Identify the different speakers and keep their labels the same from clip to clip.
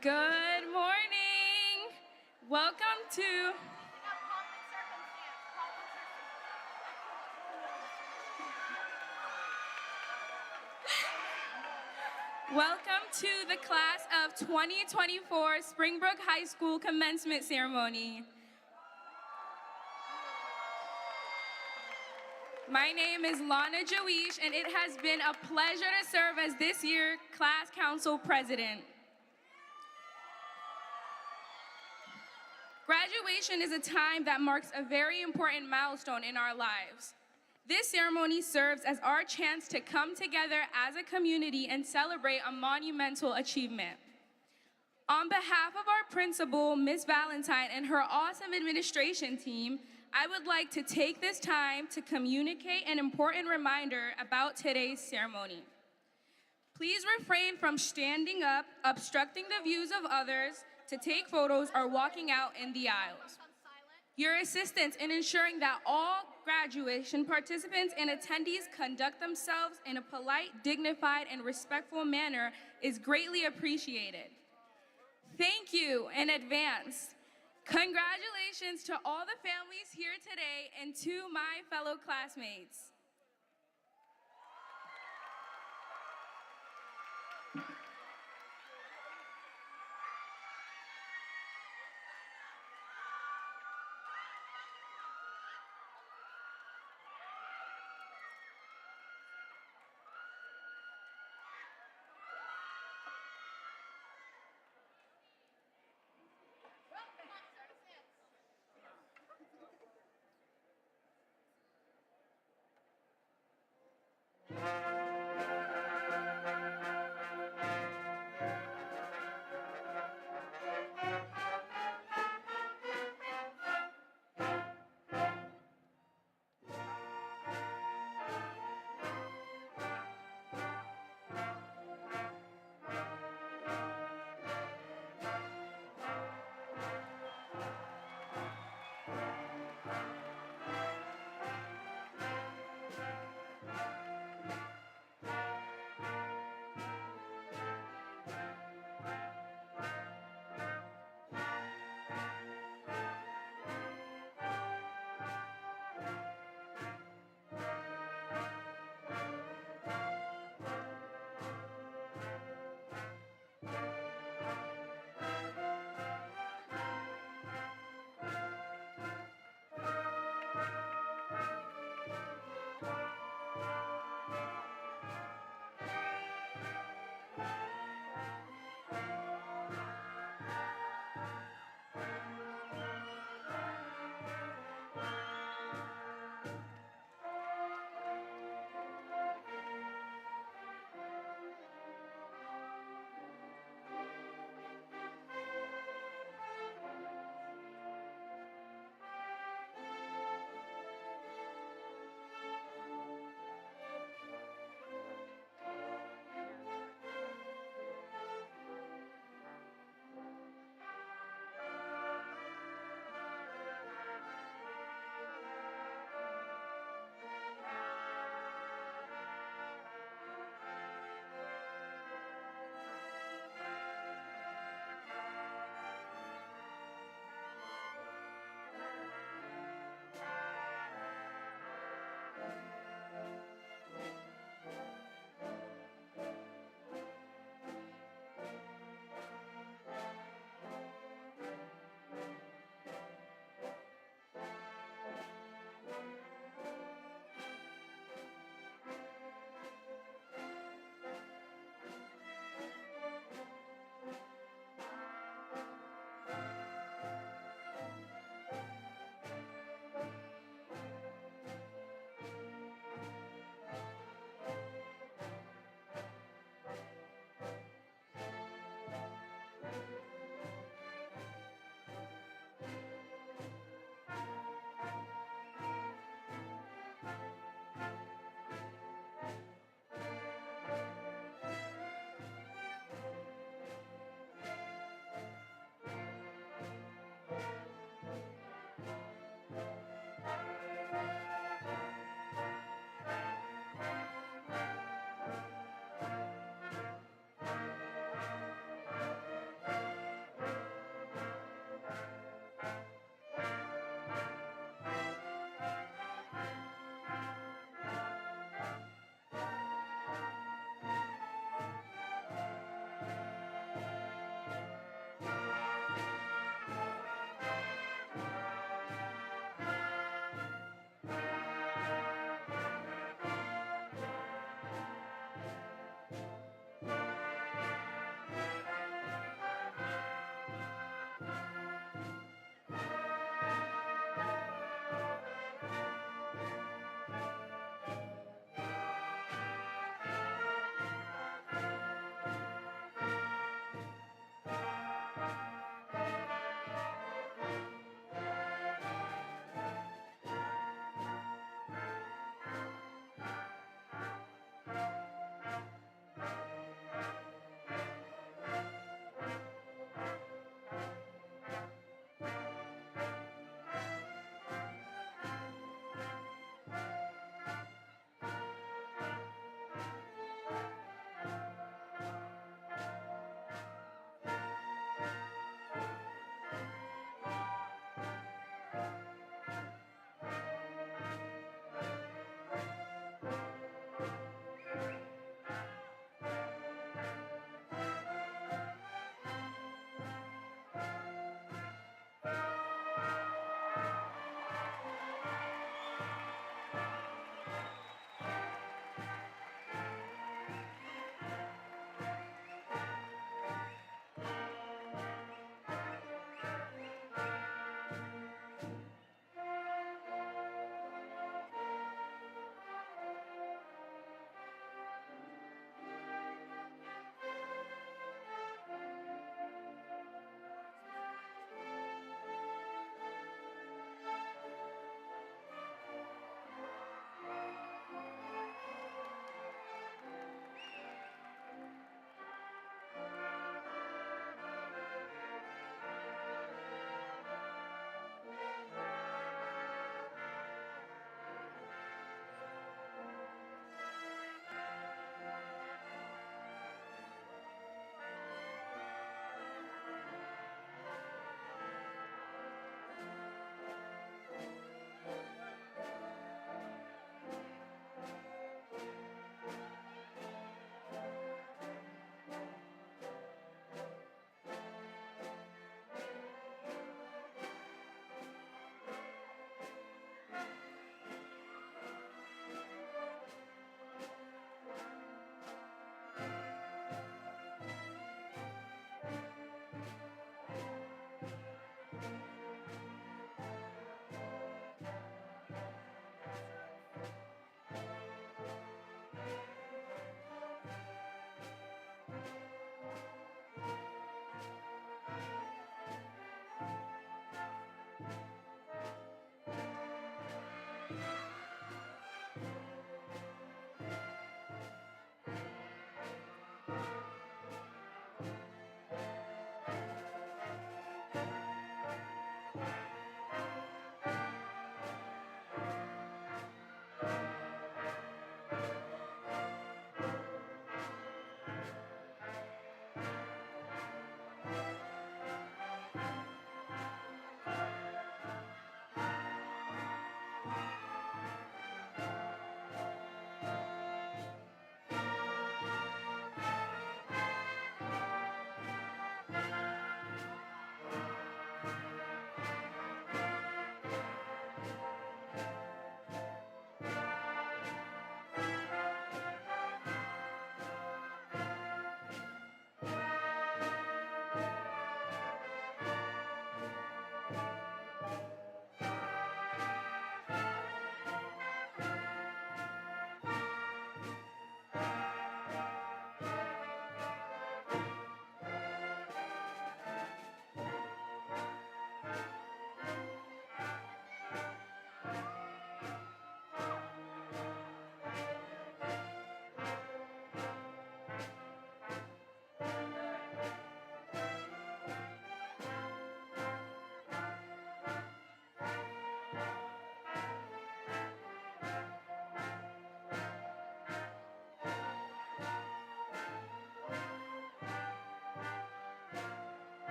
Speaker 1: Good morning. Welcome to the class of 2024 Springbrook High School Commencement Ceremony. My name is Lana Joish, and it has been a pleasure to serve as this year's class council president. Graduation is a time that marks a very important milestone in our lives. This ceremony serves as our chance to come together as a community and celebrate a monumental achievement. On behalf of our principal, Ms. Valentine, and her awesome administration team, I would like to take this time to communicate an important reminder about today's ceremony. Please refrain from standing up, obstructing the views of others, to take photos, or walking out in the aisles. Your assistance in ensuring that all graduation participants and attendees conduct themselves in a polite, dignified, and respectful manner is greatly appreciated. Thank you in advance. Congratulations to all the families here today and to my fellow classmates.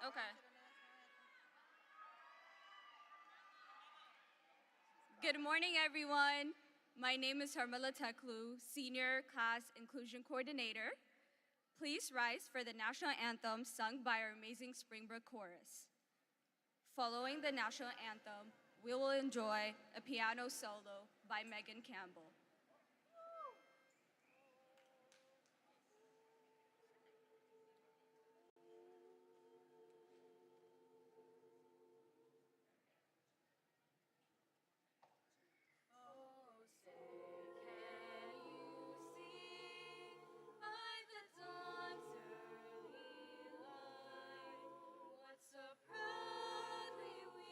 Speaker 2: Okay. Good morning, everyone. My name is Harmala Teklu, Senior Class Inclusion Coordinator. Please rise for the national anthem sung by our amazing Springbrook chorus. Following the national anthem, we will enjoy a piano solo by Megan Campbell. So proudly we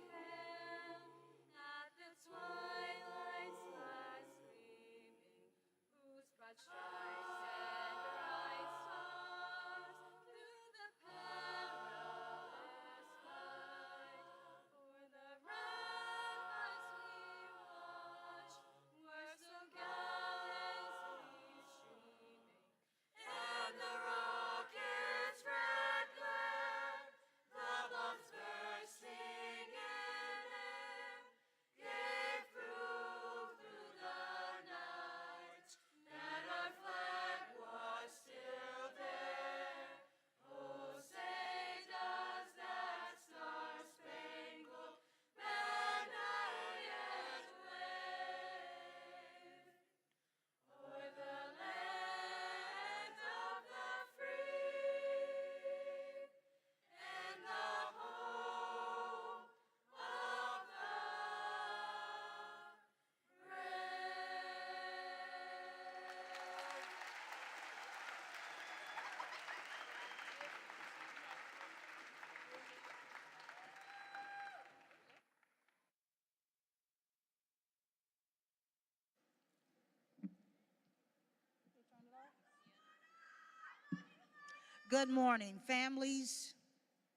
Speaker 2: hailed at the twilight's last gleaming, whose broad stripes and bright stars through the perilous fight for the ramparts we watched were so gallantly streaming, and the rocket's red glare, the bombs bursting in air, gave proof through the night that our flag was still there. Oh, say does that star-spangled banner yet wave o'er the land of the free and the home of the brave.
Speaker 3: Good morning, families.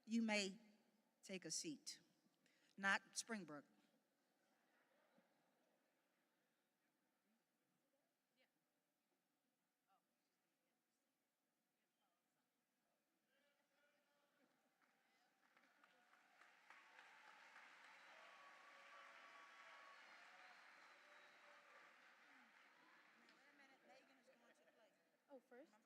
Speaker 3: You may take a seat. Not Springbrook.
Speaker 1: Oh, first?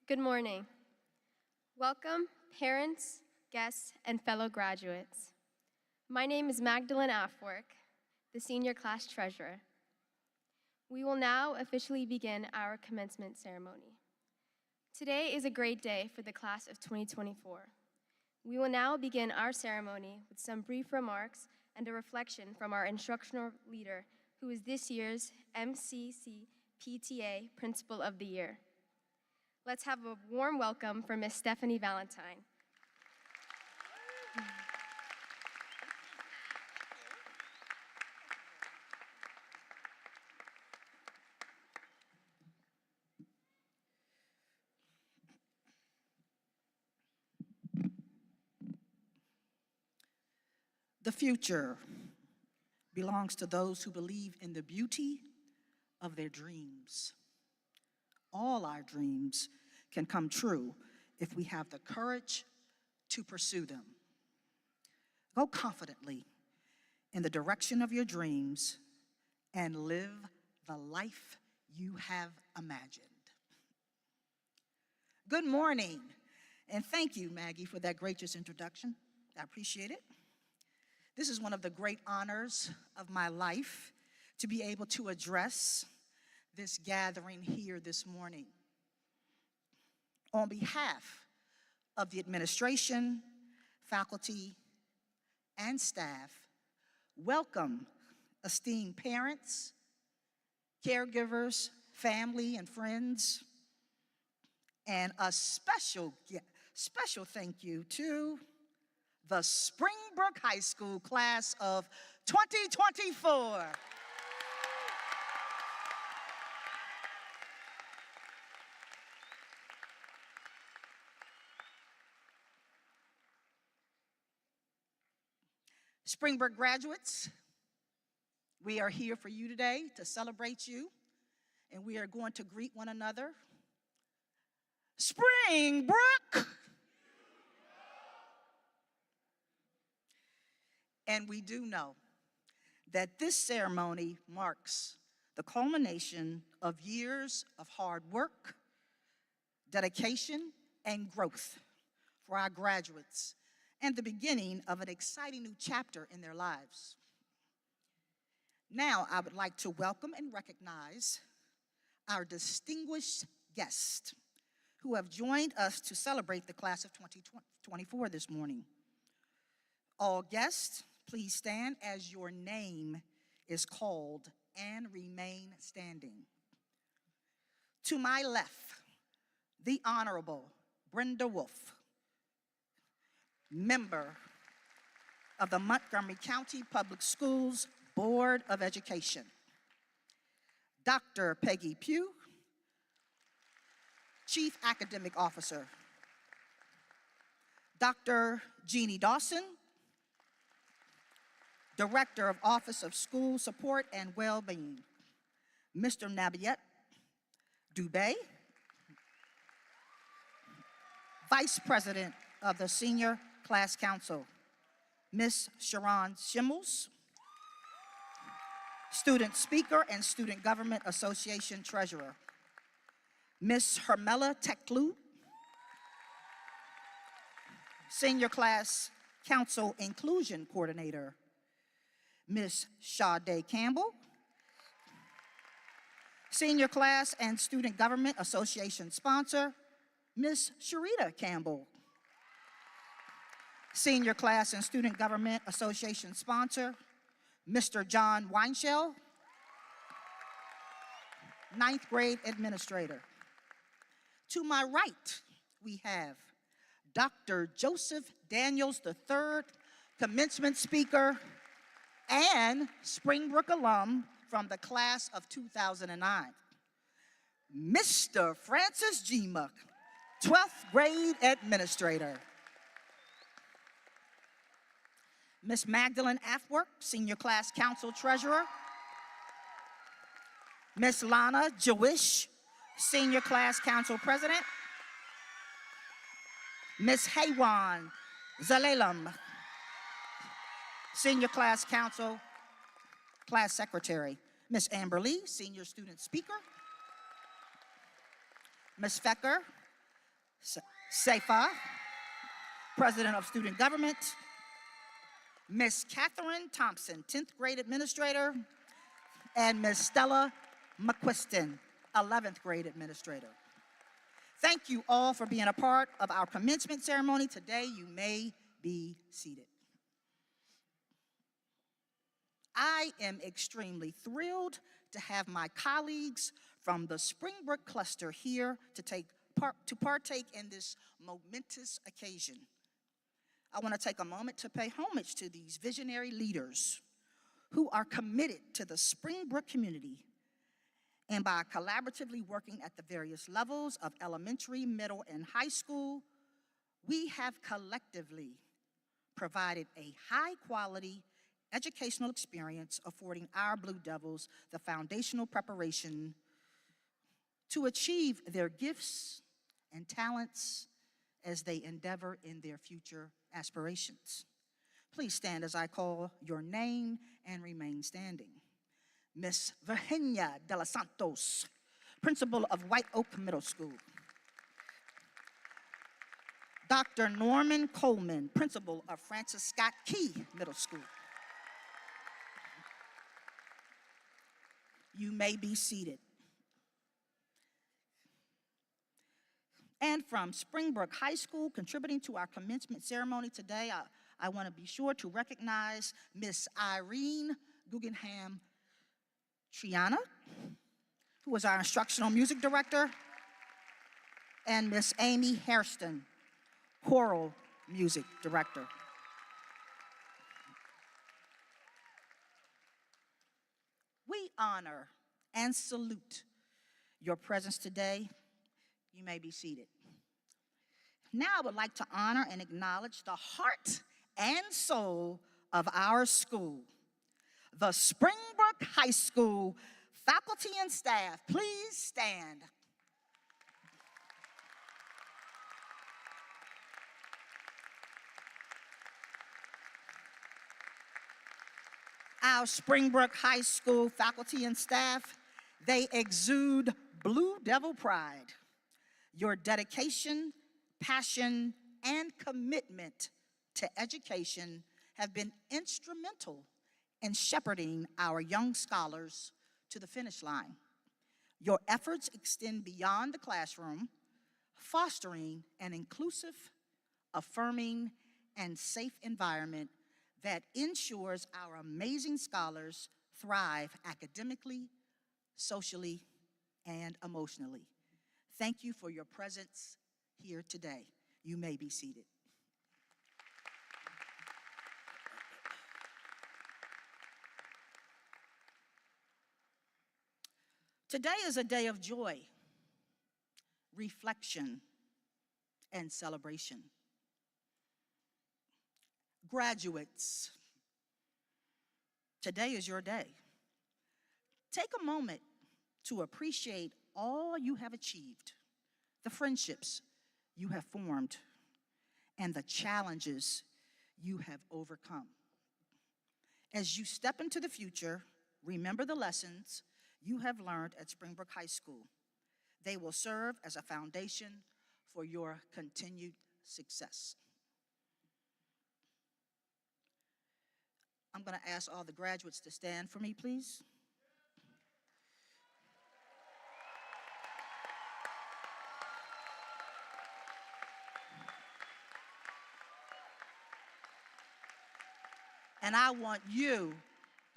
Speaker 4: Good morning. Welcome, parents, guests, and fellow graduates. My name is Magdalene Afwork, the senior class treasurer. We will now officially begin our commencement ceremony. Today is a great day for the class of 2024. We will now begin our ceremony with some brief remarks and a reflection from our instructional leader, who is this year's MCC PTA Principal of the Year. Let's have a warm welcome for Miss Stephanie Valentine.
Speaker 3: The future belongs to those who believe in the beauty of their dreams. All our dreams can come true if we have the courage to pursue them. Go confidently in the direction of your dreams and live the life you have imagined. Good morning, and thank you, Maggie, for that gracious introduction. I appreciate it. This is one of the great honors of my life, to be able to address this gathering here this morning. On behalf of the administration, faculty, and staff, welcome esteemed parents, caregivers, family, and friends, and a special thank you to the Springbrook High School class of 2024. Springbrook graduates, we are here for you today to celebrate you, and we are going to greet one another. Springbrook! And we do know that this ceremony marks the culmination of years of hard work, dedication, and growth for our graduates, and the beginning of an exciting new chapter in their lives. Now, I would like to welcome and recognize our distinguished guests who have joined us to celebrate the class of 2024 this morning. All guests, please stand as your name is called and remain standing. To my left, the Honorable Brenda Wolf, member of the Montgomery County Public Schools Board of Education. Dr. Peggy Pugh, Chief Academic Officer. Dr. Jeannie Dawson, Director of Office of School Support and Well-Being. Mr. Nabiet Dubé, Vice President of the Senior Class Council. Ms. Sharon Schimmels, Student Speaker and Student Government Association Treasurer. Ms. Hermela Teklu, Senior Class Council Inclusion Coordinator. Ms. Sade Campbell, Senior Class and Student Government Association Sponsor. Ms. Sharita Campbell, Senior Class and Student Government Association Sponsor. Mr. John Weinshell, 9th grade administrator. To my right, we have Dr. Joseph Daniels III, commencement speaker and Springbrook alum from the class of 2009. Mr. Francis G. Muck, 12th grade administrator. Ms. Magdalene Afwork, Senior Class Council Treasurer. Ms. Lana Jewish, Senior Class Council President. Ms. Haywan Zalalam, Senior Class Council Class Secretary. Ms. Amber Lee, Senior Student Speaker. Ms. Fecker Seifa, President of Student Government, Miss Catherine Thompson, 10th grade administrator, and Miss Stella McQuiston, 11th grade administrator. Thank you all for being a part of our commencement ceremony. Today, you may be seated. I am extremely thrilled to have my colleagues from the Springbrook cluster here to partake in this momentous occasion. I want to take a moment to pay homage to these visionary leaders who are committed to the Springbrook community, and by collaboratively working at the various levels of elementary, middle, and high school, we have collectively provided a high-quality educational experience affording our Blue Devils the foundational preparation to achieve their gifts and talents as they endeavor in their future aspirations. Please stand as I call your name and remain standing. Miss Virginia de los Santos, Principal of White Oak Middle School. Dr. Norman Coleman, Principal of Francis Scott Key Middle School. You may be seated. And from Springbrook High School, contributing to our commencement ceremony today, I want to be sure to recognize Miss Irene Guggenham Triana, who is our instructional music director, and Miss Amy Hairston, choral music director. We honor and salute your presence today. You may be seated. Now I would like to honor and acknowledge the heart and soul of our school, the Springbrook High School faculty and staff. Please stand. Our Springbrook High School faculty and staff, they exude Blue Devil pride. Your dedication, passion, and commitment to education have been instrumental in shepherding our young scholars to the finish line. Your efforts extend beyond the classroom, fostering an inclusive, affirming, and safe environment that ensures our amazing scholars thrive academically, socially, and emotionally. Thank you for your presence here today. You may be seated. Today is a day of joy, reflection, and celebration. Graduates, today is your day. Take a moment to appreciate all you have achieved, the friendships you have formed, and the challenges you have overcome. As you step into the future, remember the lessons you have learned at Springbrook High School. They will serve as a foundation for your continued success. I'm going to ask all the graduates to stand for me, please. And I want you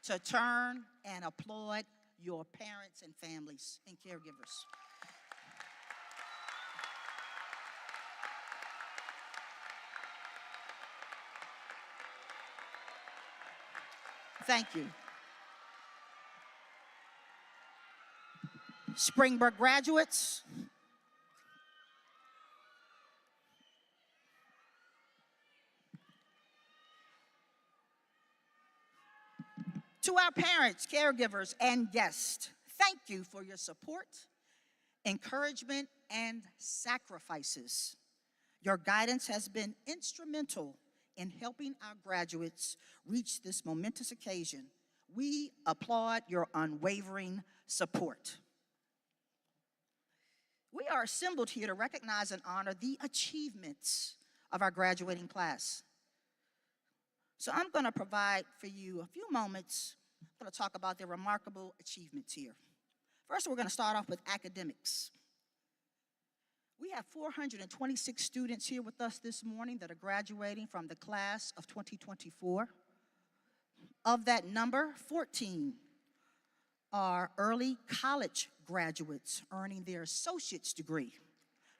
Speaker 3: to turn and applaud your parents and families and caregivers. Thank you. Springbrook graduates, to our parents, caregivers, and guests, thank you for your support, encouragement, and sacrifices. Your guidance has been instrumental in helping our graduates reach this momentous occasion. We applaud your unwavering support. We are assembled here to recognize and honor the achievements of our graduating class. So I'm going to provide for you a few moments. I'm going to talk about their remarkable achievements here. First, we're going to start off with academics. We have 426 students here with us this morning that are graduating from the class of 2024. Of that number, 14 are early college graduates earning their associate's degree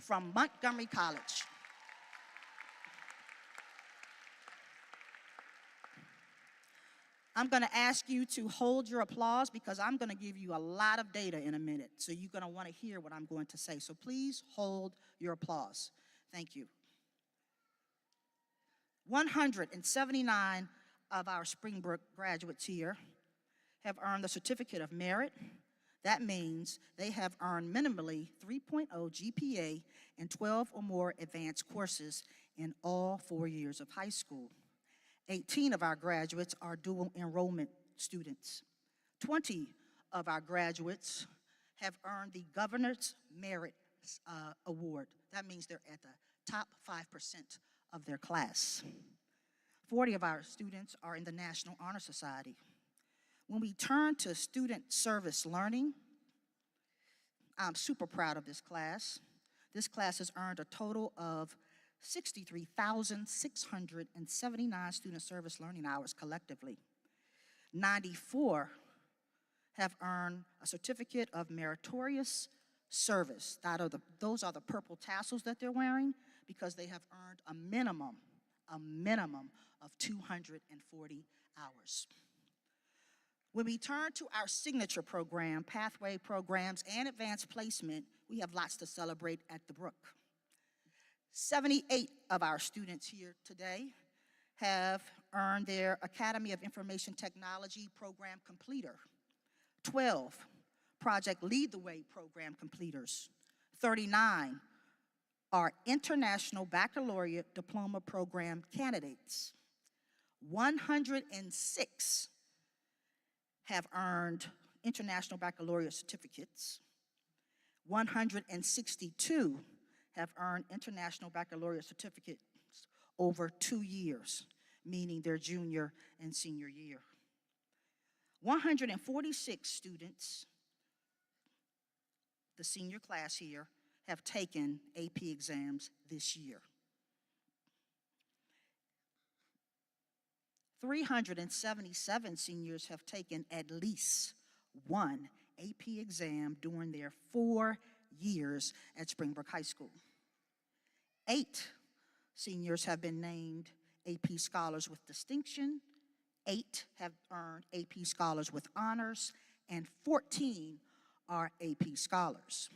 Speaker 3: from Montgomery College. I'm going to ask you to hold your applause because I'm going to give you a lot of data in a minute. So you're going to want to hear what I'm going to say. So please hold your applause. Thank you. 179 of our Springbrook graduates here have earned the Certificate of Merit. That means they have earned minimally 3.0 GPA and 12 or more advanced courses in all 4 years of high school. 18 of our graduates are dual enrollment students. 20 of our graduates have earned the Governor's Merit Award. That means they're at the top 5% of their class. 40 of our students are in the National Honor Society. When we turn to student service learning, I'm super proud of this class. This class has earned a total of 63,679 student service learning hours collectively. 94 have earned a Certificate of Meritorious Service. Those are the purple tassels that they're wearing because they have earned a minimum of 240 hours. When we turn to our signature program, pathway programs, and advanced placement, we have lots to celebrate at the Brook. 78 of our students here today have earned their Academy of Information Technology program completer. 12 Project Lead the Way program completers. 39 are International Baccalaureate Diploma Program candidates. 106 have earned International Baccalaureate certificates. 162 have earned International Baccalaureate certificates over 2 years, meaning their junior and senior year. 146 students, the senior class here, have taken AP exams this year. 377 seniors have taken at least one AP exam during their 4 years at Springbrook High School. 8 seniors have been named AP Scholars with Distinction. 8 have earned AP Scholars with Honors, and 14 are AP Scholars.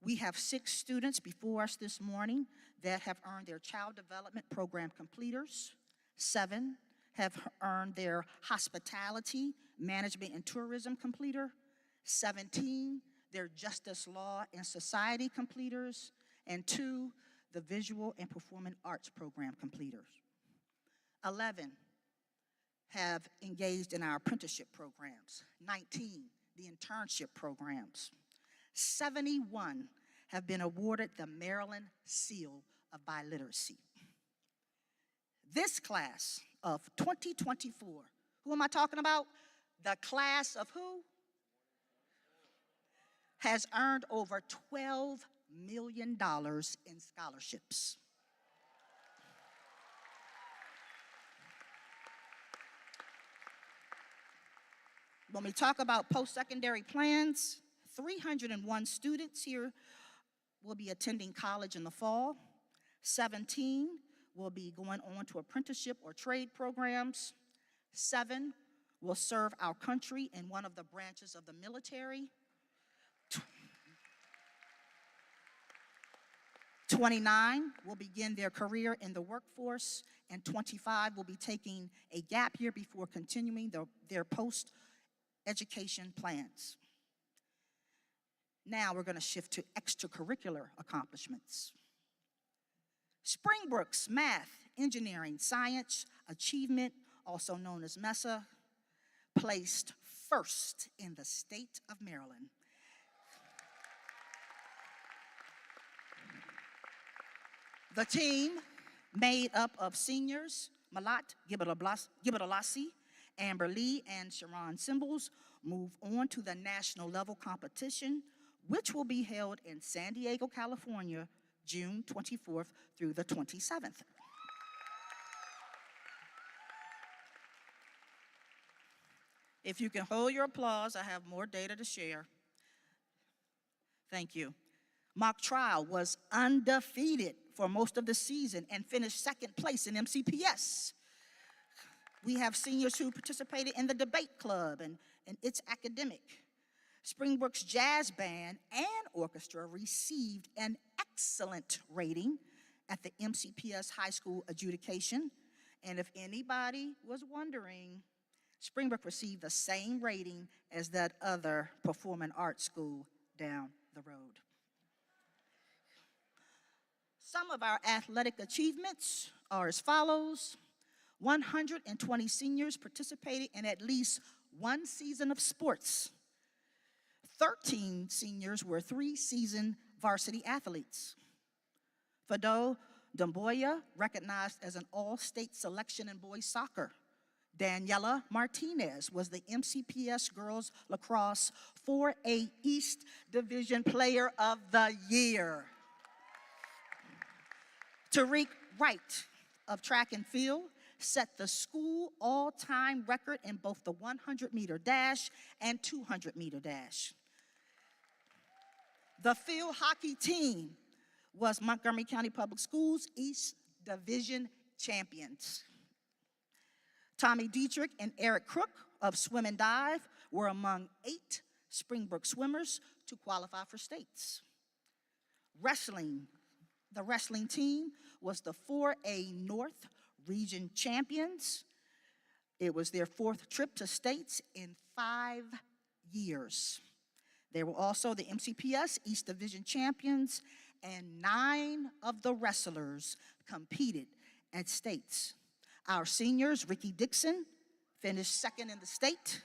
Speaker 3: We have 6 students before us this morning that have earned their Child Development Program completers. 7 have earned their Hospitality, Management, and Tourism completer. 17, their Justice, Law, and Society completers. And 2, the Visual and Performing Arts Program completers. 11 have engaged in our apprenticeship programs. 19, the internship programs. 71 have been awarded the Maryland Seal of Biliteracy. This class of 2024, who am I talking about? The class of who? Has earned over $12 million in scholarships. When we talk about post-secondary plans, 301 students here will be attending college in the fall. 17 will be going on to apprenticeship or trade programs. 7 will serve our country in one of the branches of the military. 29 will begin their career in the workforce, and 25 will be taking a gap year before continuing their post-education plans. Now we're going to shift to extracurricular accomplishments. Springbrook's Math, Engineering, Science Achievement, also known as MESA, placed first in the state of Maryland. The team, made up of seniors Malat Gibbatalassi, Amber Lee, and Sharon Symbols, move on to the national level competition, which will be held in San Diego, California, June 24th through the 27th. If you can hold your applause, I have more data to share. Thank you. Mock trial was undefeated for most of the season and finished second place in MCPS. We have seniors who participated in the debate club and It's Academic. Springbrook's jazz band and orchestra received an excellent rating at the MCPS high school adjudication. And if anybody was wondering, Springbrook received the same rating as that other performing arts school down the road. Some of our athletic achievements are as follows. 120 seniors participated in at least one season of sports. 13 seniors were three-season varsity athletes. Fado Damboya, recognized as an all-state selection in boys soccer. Daniela Martinez was the MCPS Girls Lacrosse 4A East Division Player of the Year. Tariq Wright of track and field set the school all-time record in both the 100-meter dash and 200-meter dash. The field hockey team was Montgomery County Public Schools East Division champions. Tommy Dietrich and Eric Crook of swim and dive were among 8 Springbrook swimmers to qualify for states. Wrestling, the wrestling team was the 4A North Region champions. It was their 4th trip to states in 5 years. They were also the MCPS East Division champions, and 9 of the wrestlers competed at states. Our seniors, Ricky Dixon, finished 2nd in the state.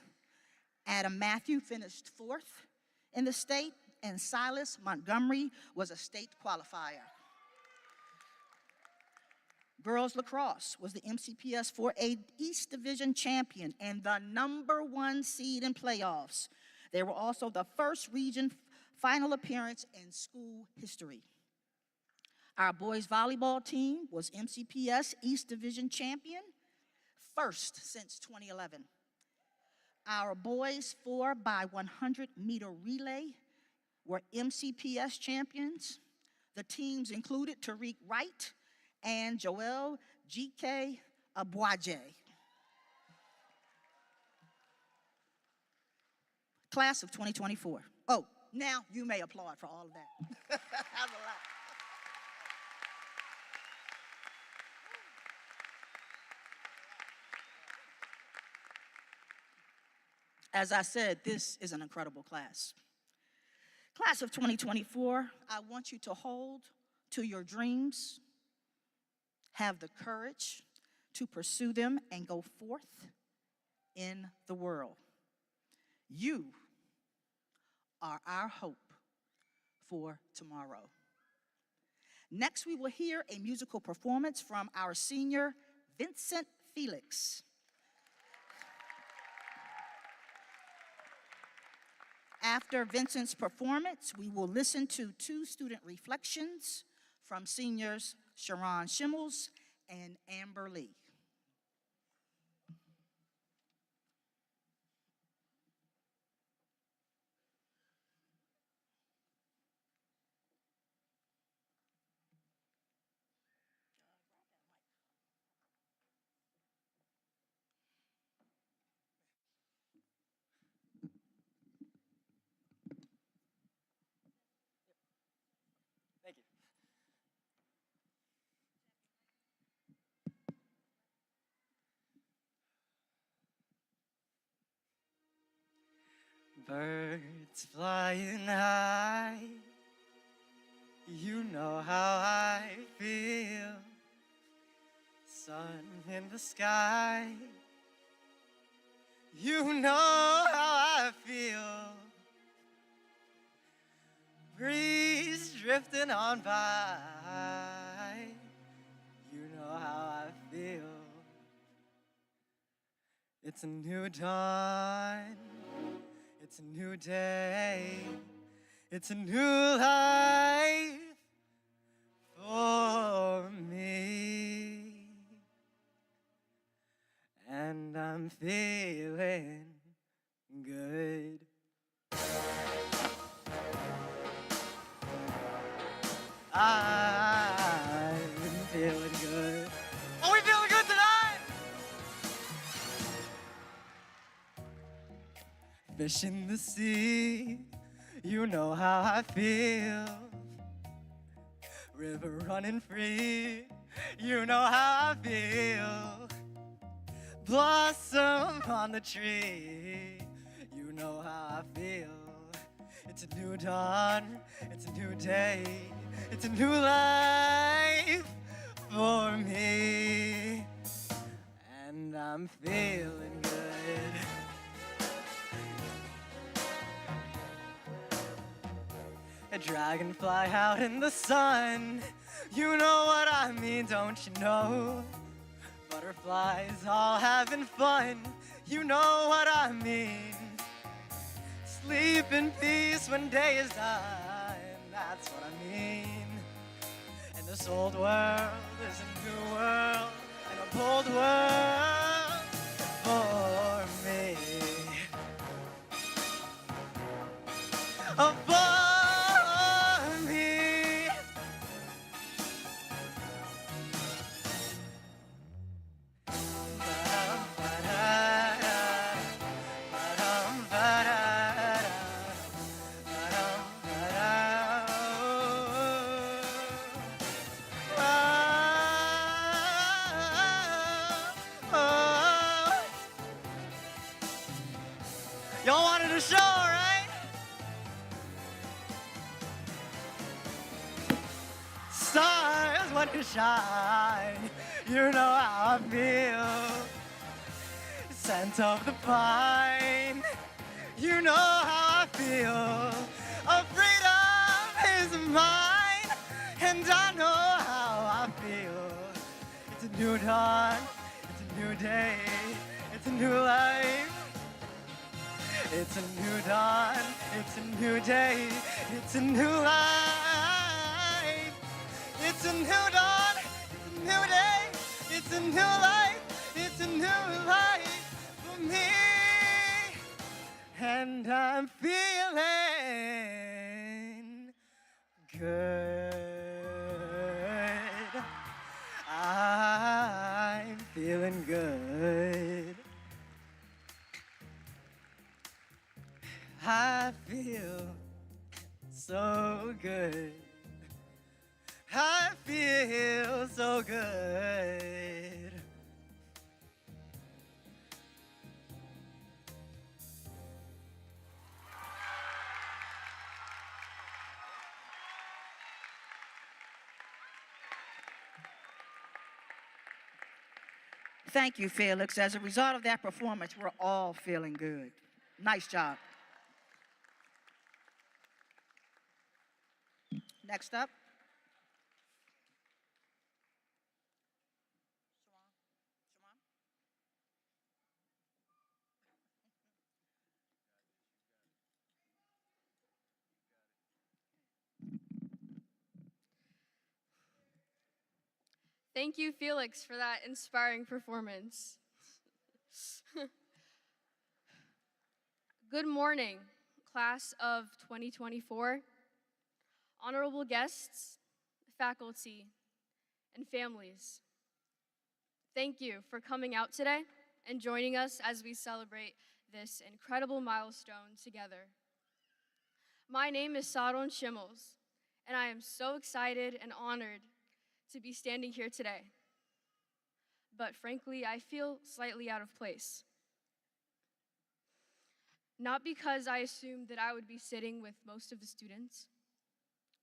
Speaker 3: Adam Matthew finished 4th in the state, and Silas Montgomery was a state qualifier. Girls lacrosse was the MCPS 4A East Division champion and the #1 seed in playoffs. They were also the first region final appearance in school history. Our boys volleyball team was MCPS East Division champion, first since 2011. Our boys 4x100-meter relay were MCPS champions. The teams included Tariq Wright and Joel G.K. Abwaje. Class of 2024. Oh, now you may applaud for all of that. That was a lot. As I said, this is an incredible class. Class of 2024, I want you to hold to your dreams, have the courage to pursue them, and go forth in the world. You are our hope for tomorrow. Next, we will hear a musical performance from our senior, Vincent Felix. After Vincent's performance, we will listen to 2 student reflections from seniors Sharon Schimmels and Amber Lee.
Speaker 5: Thank you. Birds flying high, you know how I feel. Sun in the sky, you know how I feel. Breeze drifting on by, It's a new dawn. It's a new day. It's a new life for me. And I'm feeling good. I'm feeling good. Are we feeling good tonight? Fish in the sea, you know how I feel. River running free, you know how I feel. Blossom on the tree, you know how I feel. It's a new dawn, it's a new day, it's a new life for me. And I'm feeling good. A dragonfly out in the sun, you know what I mean, don't you know? Butterflies all having fun, you know what I mean. Sleep in peace when day is done, that's what I mean. In this old world, there's a new world, and a bold world for me. Oh, for me. Y'all wanted a show, right? Stars want to shine, you know how I feel. Scent of the pine, you know how I feel. Oh, freedom is mine, and I know how I feel. It's a new dawn, it's a new day, it's a new life. It's a new dawn, it's a new day, it's a new life. It's a new dawn, it's a new day, it's a new life, it's a new life for me. And I'm feeling good. I'm feeling good. I feel so good. I feel so good.
Speaker 3: Thank you, Felix. As a result of that performance, we're all feeling good. Nice job. Next up.
Speaker 4: Thank you, Felix, for that inspiring performance. Good morning, class of 2024, honorable guests, faculty, and families. Thank you for coming out today and joining us as we celebrate this incredible milestone together. My name is Saron Shimels, and I am so excited and honored to be standing here today. But frankly, I feel slightly out of place. Not because I assumed that I would be sitting with most of the students,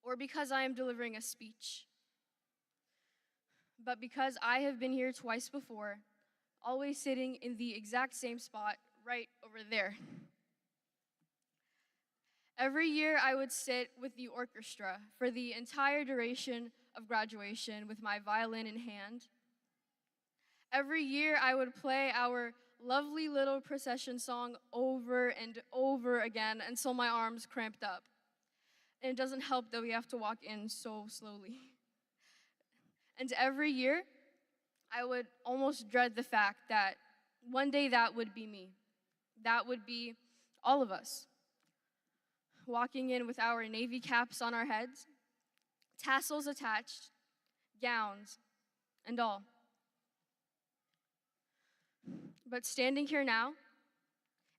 Speaker 4: or because I am delivering a speech, but because I have been here twice before, always sitting in the exact same spot right over there. Every year I would sit with the orchestra for the entire duration of graduation with my violin in hand. Every year I would play our
Speaker 6: lovely little procession song over and over again until my arms cramped up. And it doesn't help that we have to walk in so slowly. And every year, I would almost dread the fact that one day that would be me. That would be all of us. Walking in with our navy caps on our heads, tassels attached, gowns, and all. But standing here now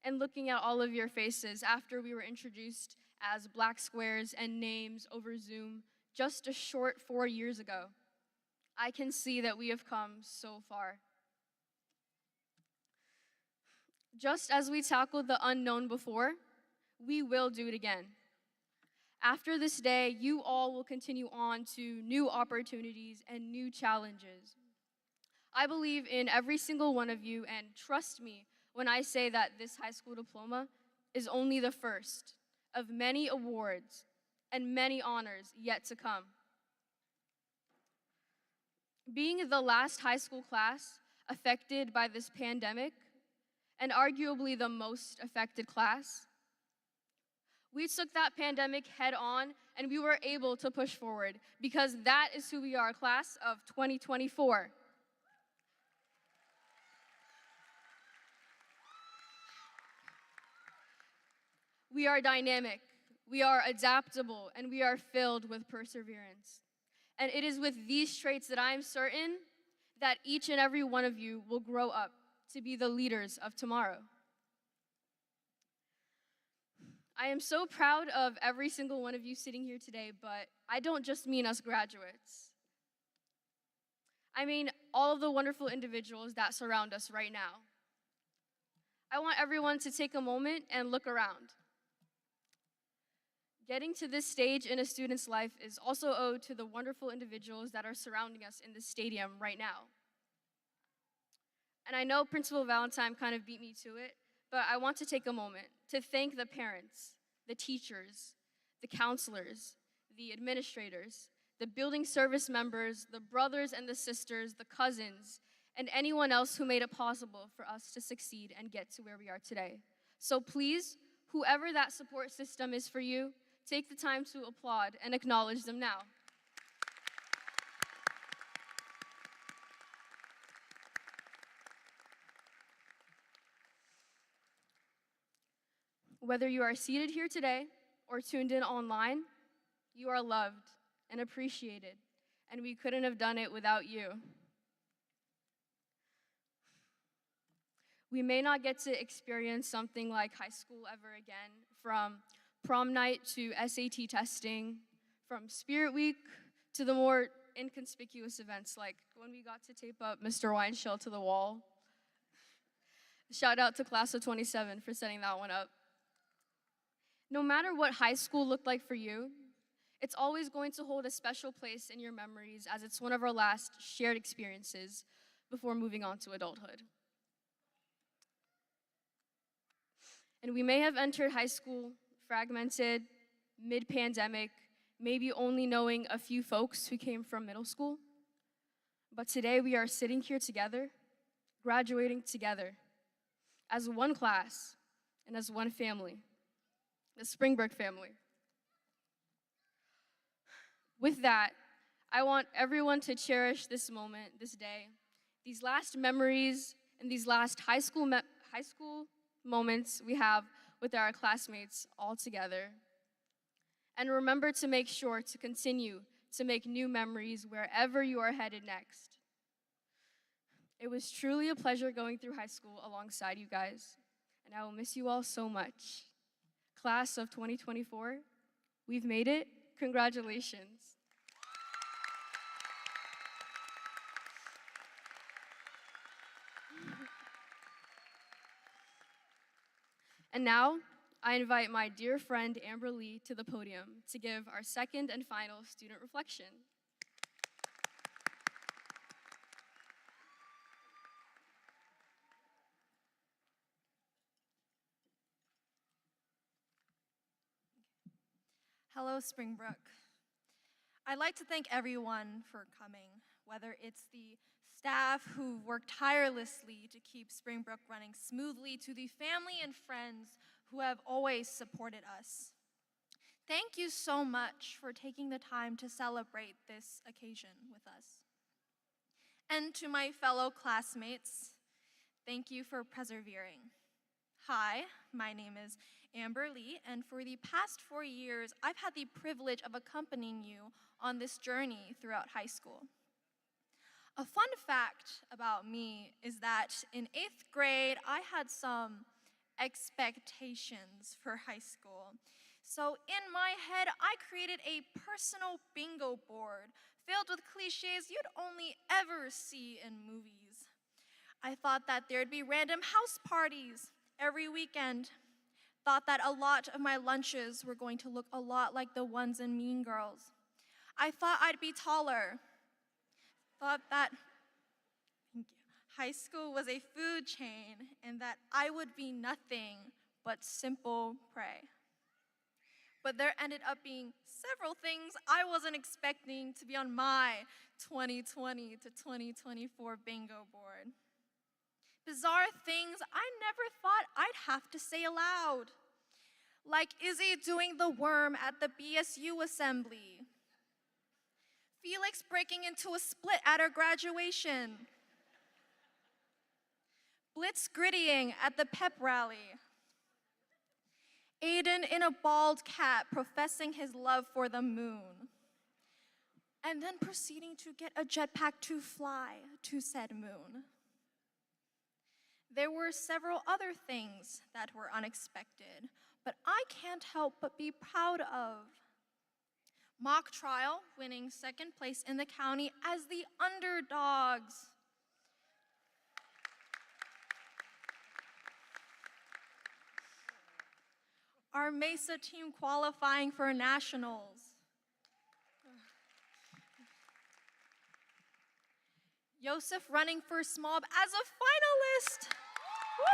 Speaker 6: and looking at all of your faces after we were introduced as black squares and names over Zoom just a short 4 years ago, I can see that we have come so far. Just as we tackled the unknown before, we will do it again. After this day, you all will continue on to new opportunities and new challenges. I believe in every single one of you, and trust me when I say that this high school diploma is only the first of many awards and many honors yet to come. Being the last high school class affected by this pandemic, and arguably the most affected class, we took that pandemic head on and we were able to push forward because that is who we are, class of 2024. We are dynamic, we are adaptable, and we are filled with perseverance. And it is with these traits that I am certain that each and every one of you will grow up to be the leaders of tomorrow. I am so proud of every single one of you sitting here today, but I don't just mean us graduates. I mean all of the wonderful individuals that surround us right now. I want everyone to take a moment and look around. Getting to this stage in a student's life is also owed to the wonderful individuals that are surrounding us in the stadium right now. And I know Principal Valentine kind of beat me to it, but I want to take a moment to thank the parents, the teachers, the counselors, the administrators, the building service members, the brothers and the sisters, the cousins, and anyone else who made it possible for us to succeed and get to where we are today. So please, whoever that support system is for you, take the time to applaud and acknowledge them now. Whether you are seated here today or tuned in online, you are loved and appreciated, and we couldn't have done it without you. We may not get to experience something like high school ever again, from prom night to SAT testing, from Spirit Week to the more inconspicuous events like when we got to tape up Mr. Weinshell to the wall. Shout out to class of 27 for setting that one up. No matter what high school looked like for you, it's always going to hold a special place in your memories as it's one of our last shared experiences before moving on to adulthood. And we may have entered high school fragmented, mid-pandemic, maybe only knowing a few folks who came from middle school. But today we are sitting here together, graduating together, as one class and as one family, the Springbrook family. With that, I want everyone to cherish this moment, this day, these last memories and these last high school moments we have with our classmates all together. And remember to make sure to continue to make new memories wherever you are headed next. It was truly a pleasure going through high school alongside you guys, and I will miss you all so much. Class of 2024, we've made it. Congratulations. And now, I invite my dear friend Amber Lee to the podium to give our second and final student reflection.
Speaker 7: Hello, Springbrook. I'd like to thank everyone for coming, whether it's the staff who work tirelessly to keep Springbrook running smoothly, to the family and friends who have always supported us. Thank you so much for taking the time to celebrate this occasion with us. And to my fellow classmates, thank you for persevering. Hi, my name is Amber Lee, and for the past 4 years, I've had the privilege of accompanying you on this journey throughout high school. A fun fact about me is that in 8th grade, I had some expectations for high school. So in my head, I created a personal bingo board filled with cliches you'd only ever see in movies. I thought that there'd be random house parties every weekend. Thought that a lot of my lunches were going to look a lot like the ones in Mean Girls. I thought I'd be taller. Thought that high school was a food chain and that I would be nothing but simple prey. But there ended up being several things I wasn't expecting to be on my 2020 to 2024 bingo board. Bizarre things I never thought I'd have to say aloud. Like Izzy doing the worm at the BSU assembly. Felix breaking into a split at our graduation. Blitz grittying at the pep rally. Aiden in a bald cap professing his love for the moon. And then proceeding to get a jetpack to fly to said moon. There were several other things that were unexpected, but I can't help but be proud of. Mock trial winning 2nd place in the county as the underdogs. Our Mesa team qualifying for nationals. Yosef running for SMOB as a finalist. Woo!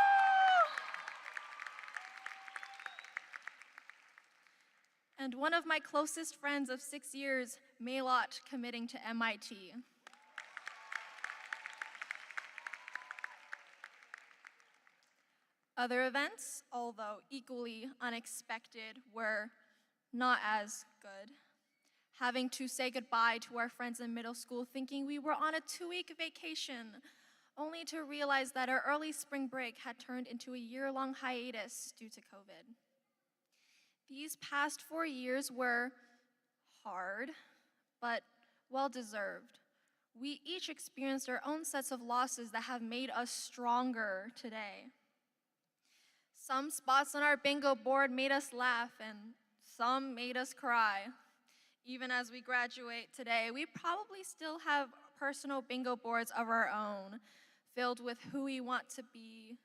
Speaker 7: And one of my closest friends of 6 years, Maylot, committing to MIT. Other events, although equally unexpected, were not as good. Having to say goodbye to our friends in middle school, thinking we were on a 2-week vacation, only to realize that our early spring break had turned into a year-long hiatus due to COVID. These past 4 years were hard, but well-deserved. We each experienced our own sets of losses that have made us stronger today. Some spots on our bingo board made us laugh, and some made us cry. Even as we graduate today, we probably still have personal bingo boards of our own, filled with who we want to be,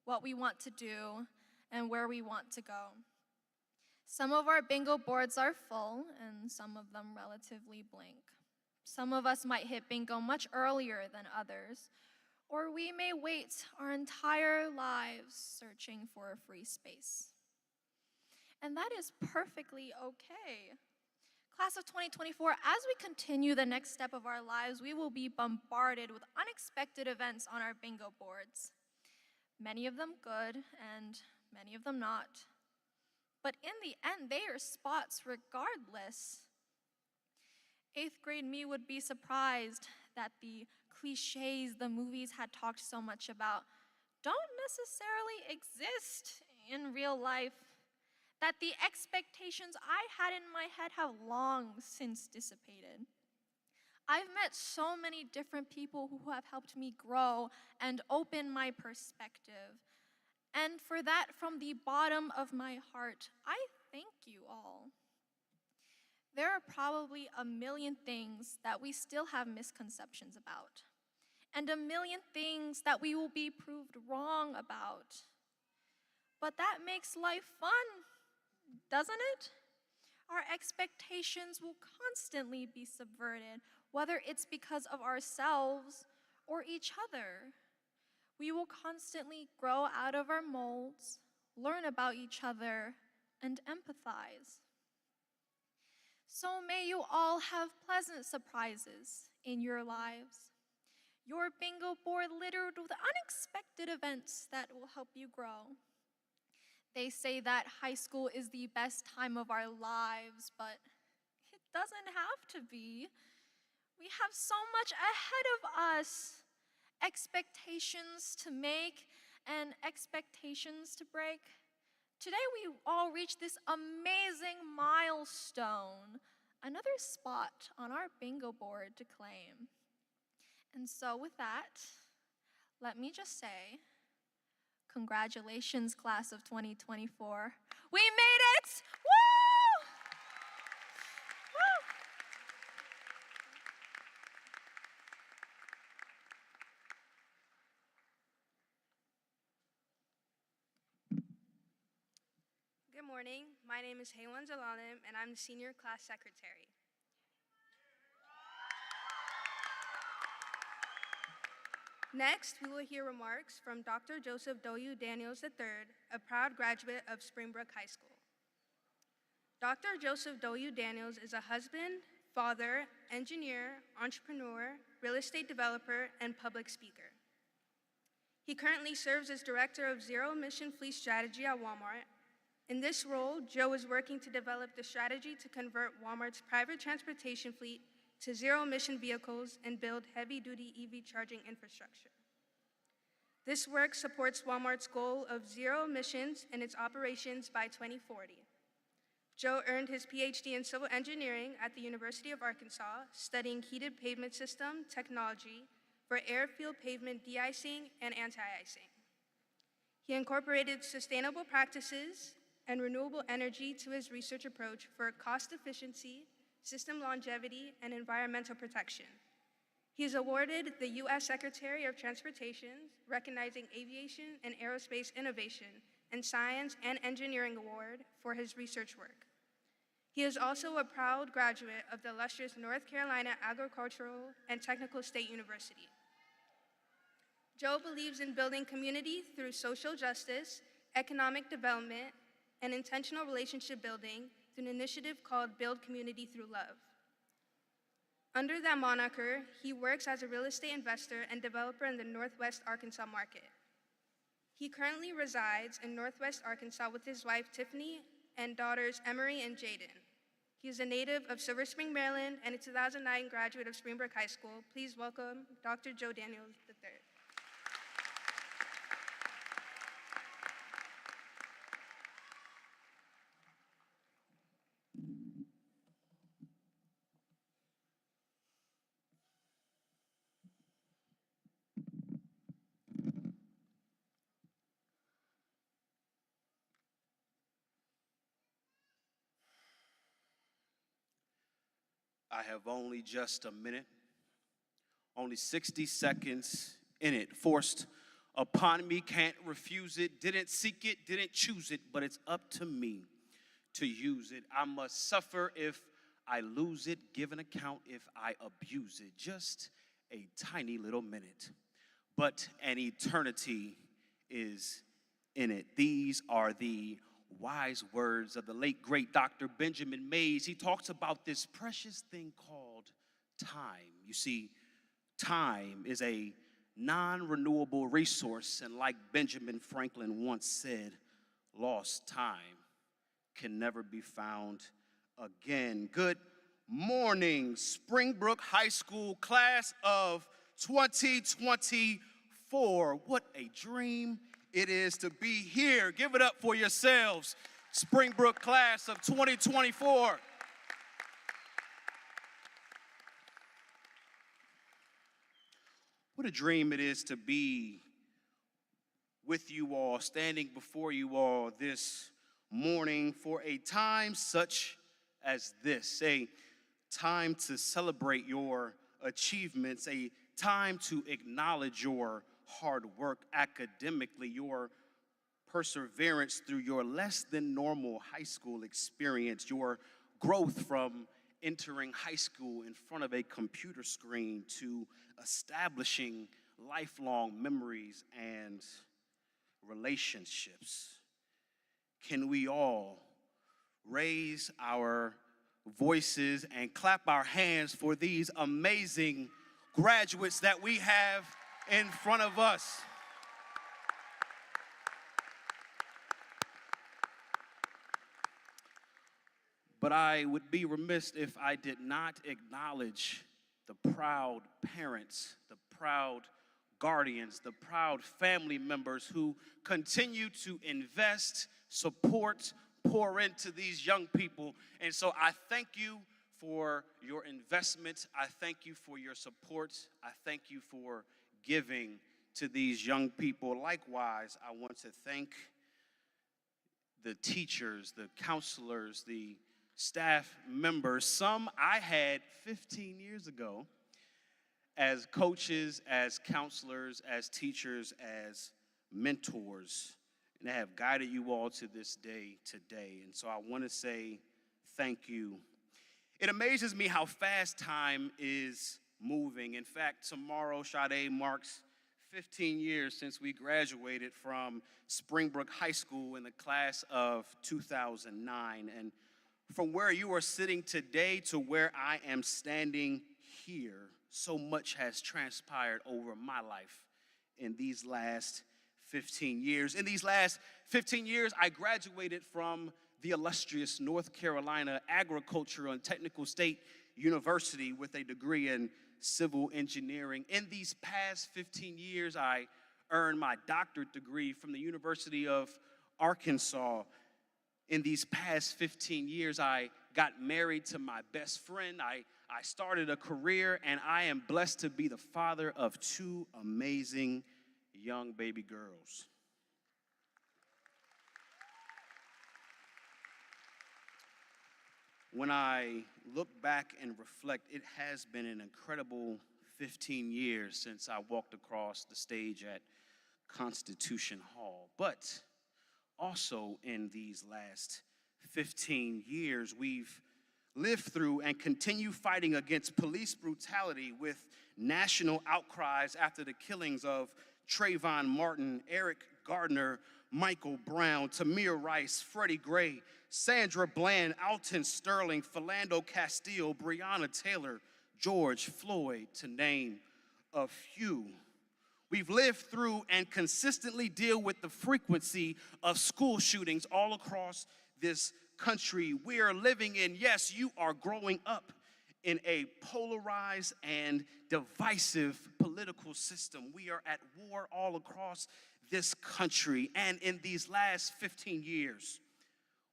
Speaker 7: what we want to do, and where we want to go. Some of our bingo boards are full, and some of them relatively blank. Some of us might hit bingo much earlier than others, or we may wait our entire lives searching for a free space. And that is perfectly okay. Class of 2024, as we continue the next step of our lives, we will be bombarded with unexpected events on our bingo boards. Many of them good, and many of them not. But in the end, they are spots regardless. 8th grade me would be surprised that the cliches the movies had talked so much about don't necessarily exist in real life. That the expectations I had in my head have long since dissipated. I've met so many different people who have helped me grow and open my perspective. And for that, from the bottom of my heart, I thank you all. There are probably a million things that we still have misconceptions about, and a million things that we will be proved wrong about. But that makes life fun, doesn't it? Our expectations will constantly be subverted, whether it's because of ourselves or each other. We will constantly grow out of our molds, learn about each other, and empathize. So may you all have pleasant surprises in your lives. Your bingo board littered with unexpected events that will help you grow. They say that high school is the best time of our lives, but it doesn't have to be. We have so much ahead of us. Expectations to make and expectations to break. Today we all reached this amazing milestone, another spot on our bingo board to claim. And so with that, let me just say, congratulations, class of 2024. We made it! Woo! Woo!
Speaker 8: Good morning. My name is Haywan Zalalim, and I'm the senior class secretary. Next, we will hear remarks from Dr. Joseph W. Daniels III, a proud graduate of Springbrook High School. Dr. Joseph W. Daniels is a husband, father, engineer, entrepreneur, real estate developer, and public speaker. He currently serves as director of Zero Emission Fleet Strategy at Walmart. In this role, Joe is working to develop the strategy to convert Walmart's private transportation fleet to zero-emission vehicles and build heavy-duty EV charging infrastructure. This work supports Walmart's goal of zero emissions in its operations by 2040. Joe earned his PhD in civil engineering at the University of Arkansas, studying heated pavement system technology for airfield pavement de-icing and anti-icing. He incorporated sustainable practices and renewable energy to his research approach for cost efficiency, system longevity, and environmental protection. He is awarded the U.S. Secretary of Transportation, recognizing aviation and aerospace innovation and Science and Engineering Award for his research work. He is also a proud graduate of the illustrious North Carolina Agricultural and Technical State University. Joe believes in building community through social justice, economic development, and intentional relationship building through an initiative called Build Community Through Love. Under that moniker, he works as a real estate investor and developer in the Northwest Arkansas market. He currently resides in Northwest Arkansas with his wife, Tiffany, and daughters, Emery and Jaden. He is a native of Silver Spring, Maryland, and a 2009 graduate of Springbrook High School. Please welcome Dr. Joe Daniels III.
Speaker 9: I have only just a minute, only 60 seconds in it, forced upon me, can't refuse it, didn't seek it, didn't choose it, but it's up to me to use it. I must suffer if I lose it, give an account if I abuse it. Just a tiny little minute, but an eternity is in it. These are the wise words of the late, great Dr. Benjamin Mays. He talks about this precious thing called time. You see, time is a non-renewable resource, and like Benjamin Franklin once said, lost time can never be found again. Good morning, Springbrook High School class of 2024. What a dream it is to be here. Give it up for yourselves, Springbrook class of 2024. What a dream it is to be with you all, standing before you all this morning for a time such as this, a time to celebrate your achievements, a time to acknowledge your hard work academically, your perseverance through your less than normal high school experience, your growth from entering high school in front of a computer screen to establishing lifelong memories and relationships. Can we all raise our voices and clap our hands for these amazing graduates that we have in front of us. But I would be remiss if I did not acknowledge the proud parents, the proud guardians, the proud family members who continue to invest, support, pour into these young people. And so I thank you for your investment. I thank you for your support. I thank you for giving to these young people. Likewise, I want to thank the teachers, the counselors, the staff members. Some I had 15 years ago as coaches, as counselors, as teachers, as mentors, and they have guided you all to this day today. And so I want to say thank you. It amazes me how fast time is moving. In fact, tomorrow, Sade, marks 15 years since we graduated from Springbrook High School in the class of 2009. And from where you are sitting today to where I am standing here, so much has transpired over my life in these last 15 years. In these last 15 years, I graduated from the illustrious North Carolina Agricultural and Technical State University with a degree in civil engineering. In these past 15 years, I earned my doctorate degree from the University of Arkansas. In these past 15 years, I got married to my best friend. I started a career, and I am blessed to be the father of 2 amazing young baby girls. When I look back and reflect, it has been an incredible 15 years since I walked across the stage at Constitution Hall. But also in these last 15 years, we've lived through and continue fighting against police brutality with national outcries after the killings of Trayvon Martin, Eric Gardner, Michael Brown, Tamir Rice, Freddie Gray, Sandra Bland, Alton Sterling, Philando Castile, Breonna Taylor, George Floyd, to name a few. We've lived through and consistently deal with the frequency of school shootings all across this country. We are living in, yes, you are growing up in a polarized and divisive political system. We are at war all across this country. And in these last 15 years,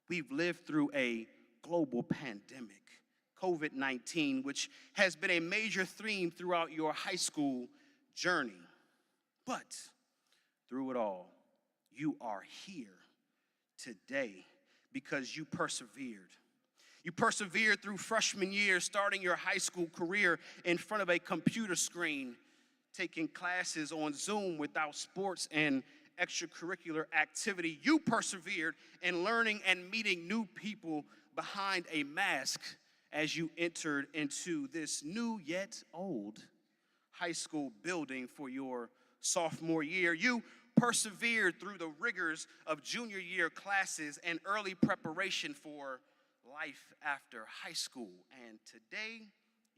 Speaker 9: we've lived through a global pandemic, COVID-19, which has been a major theme throughout your high school journey. But through it all, you are here today because you persevered. You persevered through freshman year, starting your high school career in front of a computer screen, taking classes on Zoom without sports and extracurricular activity. You persevered in learning and meeting new people behind a mask as you entered into this new yet old high school building for your sophomore year. You persevered through the rigors of junior year classes and early preparation for life after high school. And today,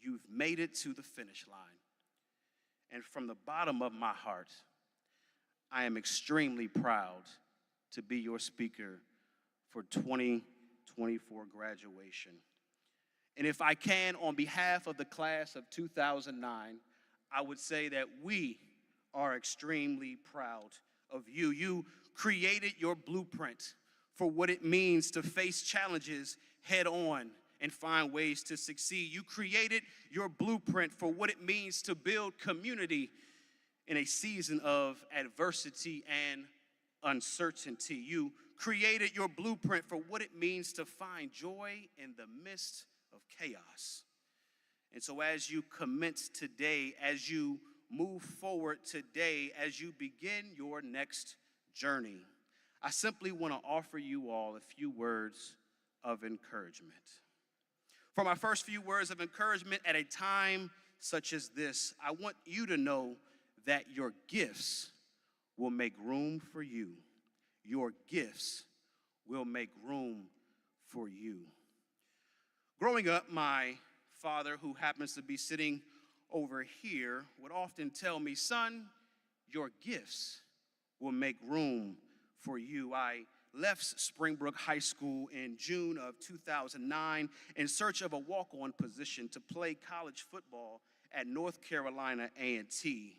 Speaker 9: you've made it to the finish line. And from the bottom of my heart, I am extremely proud to be your speaker for 2024 graduation. And if I can, on behalf of the class of 2009, I would say that we are extremely proud of you. You created your blueprint for what it means to face challenges head on and find ways to succeed. You created your blueprint for what it means to build community in a season of adversity and uncertainty. You created your blueprint for what it means to find joy in the midst of chaos. And so as you commence today, as you move forward today, as you begin your next journey, I simply want to offer you all a few words of encouragement. For my first few words of encouragement at a time such as this, I want you to know that your gifts will make room for you. Your gifts will make room for you. Growing up, my father, who happens to be sitting over here, would often tell me, son, your gifts will make room for you. I left Springbrook High School in June of 2009 in search of a walk-on position to play college football at North Carolina A&T.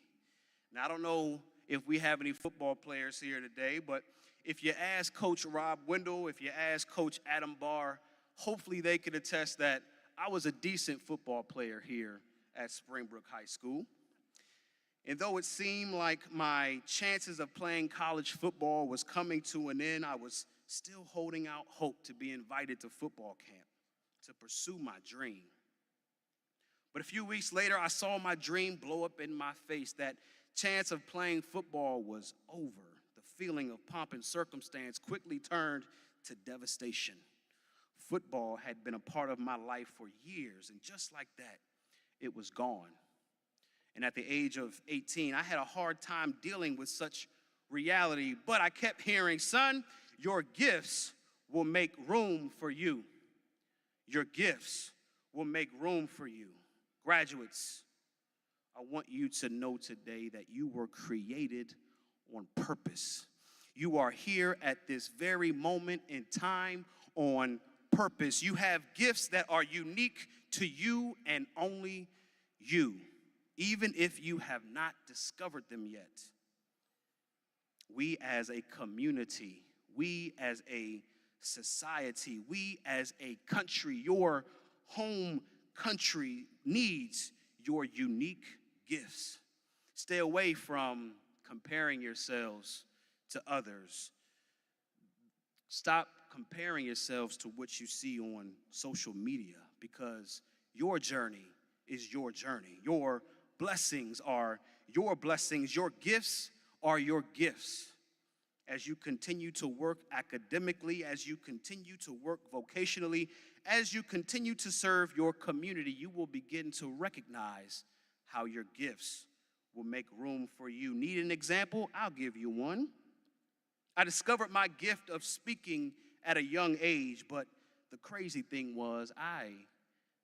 Speaker 9: Now, I don't know if we have any football players here today, but if you ask Coach Rob Wendell, if you ask Coach Adam Barr, hopefully they could attest that I was a decent football player here at Springbrook High School. And though it seemed like my chances of playing college football was coming to an end, I was still holding out hope to be invited to football camp to pursue my dream. But a few weeks later, I saw my dream blow up in my face. That chance of playing football was over. The feeling of pomp and circumstance quickly turned to devastation. Football had been a part of my life for years, and just like that, it was gone. And at the age of 18, I had a hard time dealing with such reality, but I kept hearing, son, your gifts will make room for you. Your gifts will make room for you. Graduates, I want you to know today that you were created on purpose. You are here at this very moment in time on purpose. You have gifts that are unique to you and only you, even if you have not discovered them yet. We as a community, we as a society, we as a country, your home country needs your unique gifts. Stay away from comparing yourselves to others. Stop comparing yourselves to what you see on social media, because your journey is your journey. Your blessings are your blessings. Your gifts are your gifts. As you continue to work academically, as you continue to work vocationally, as you continue to serve your community, you will begin to recognize how your gifts will make room for you. Need an example? I'll give you one. I discovered my gift of speaking at a young age, but the crazy thing was I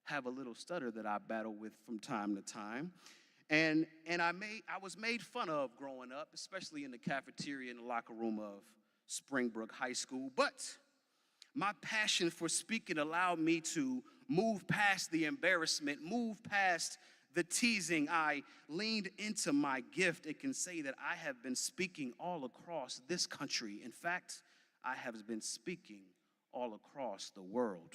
Speaker 9: have a little stutter that I battle with from time to time. And I was made fun of growing up, especially in the cafeteria and the locker room of Springbrook High School. But my passion for speaking allowed me to move past the embarrassment, move past the teasing. I leaned into my gift and can say that I have been speaking all across this country. In fact, I have been speaking all across the world.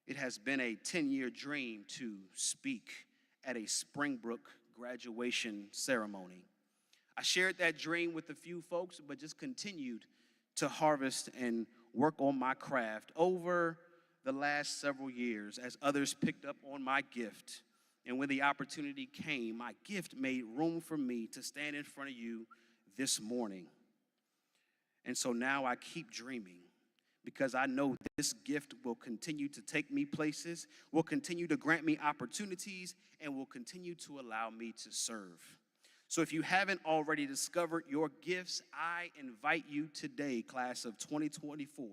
Speaker 9: It has been a 10-year dream to speak at a Springbrook graduation ceremony. I shared that dream with a few folks, but just continued to harvest and work on my craft over the last several years as others picked up on my gift. And when the opportunity came, my gift made room for me to stand in front of you this morning. And so now I keep dreaming, because I know this gift will continue to take me places, will continue to grant me opportunities, and will continue to allow me to serve. So if you haven't already discovered your gifts, I invite you today, class of 2024,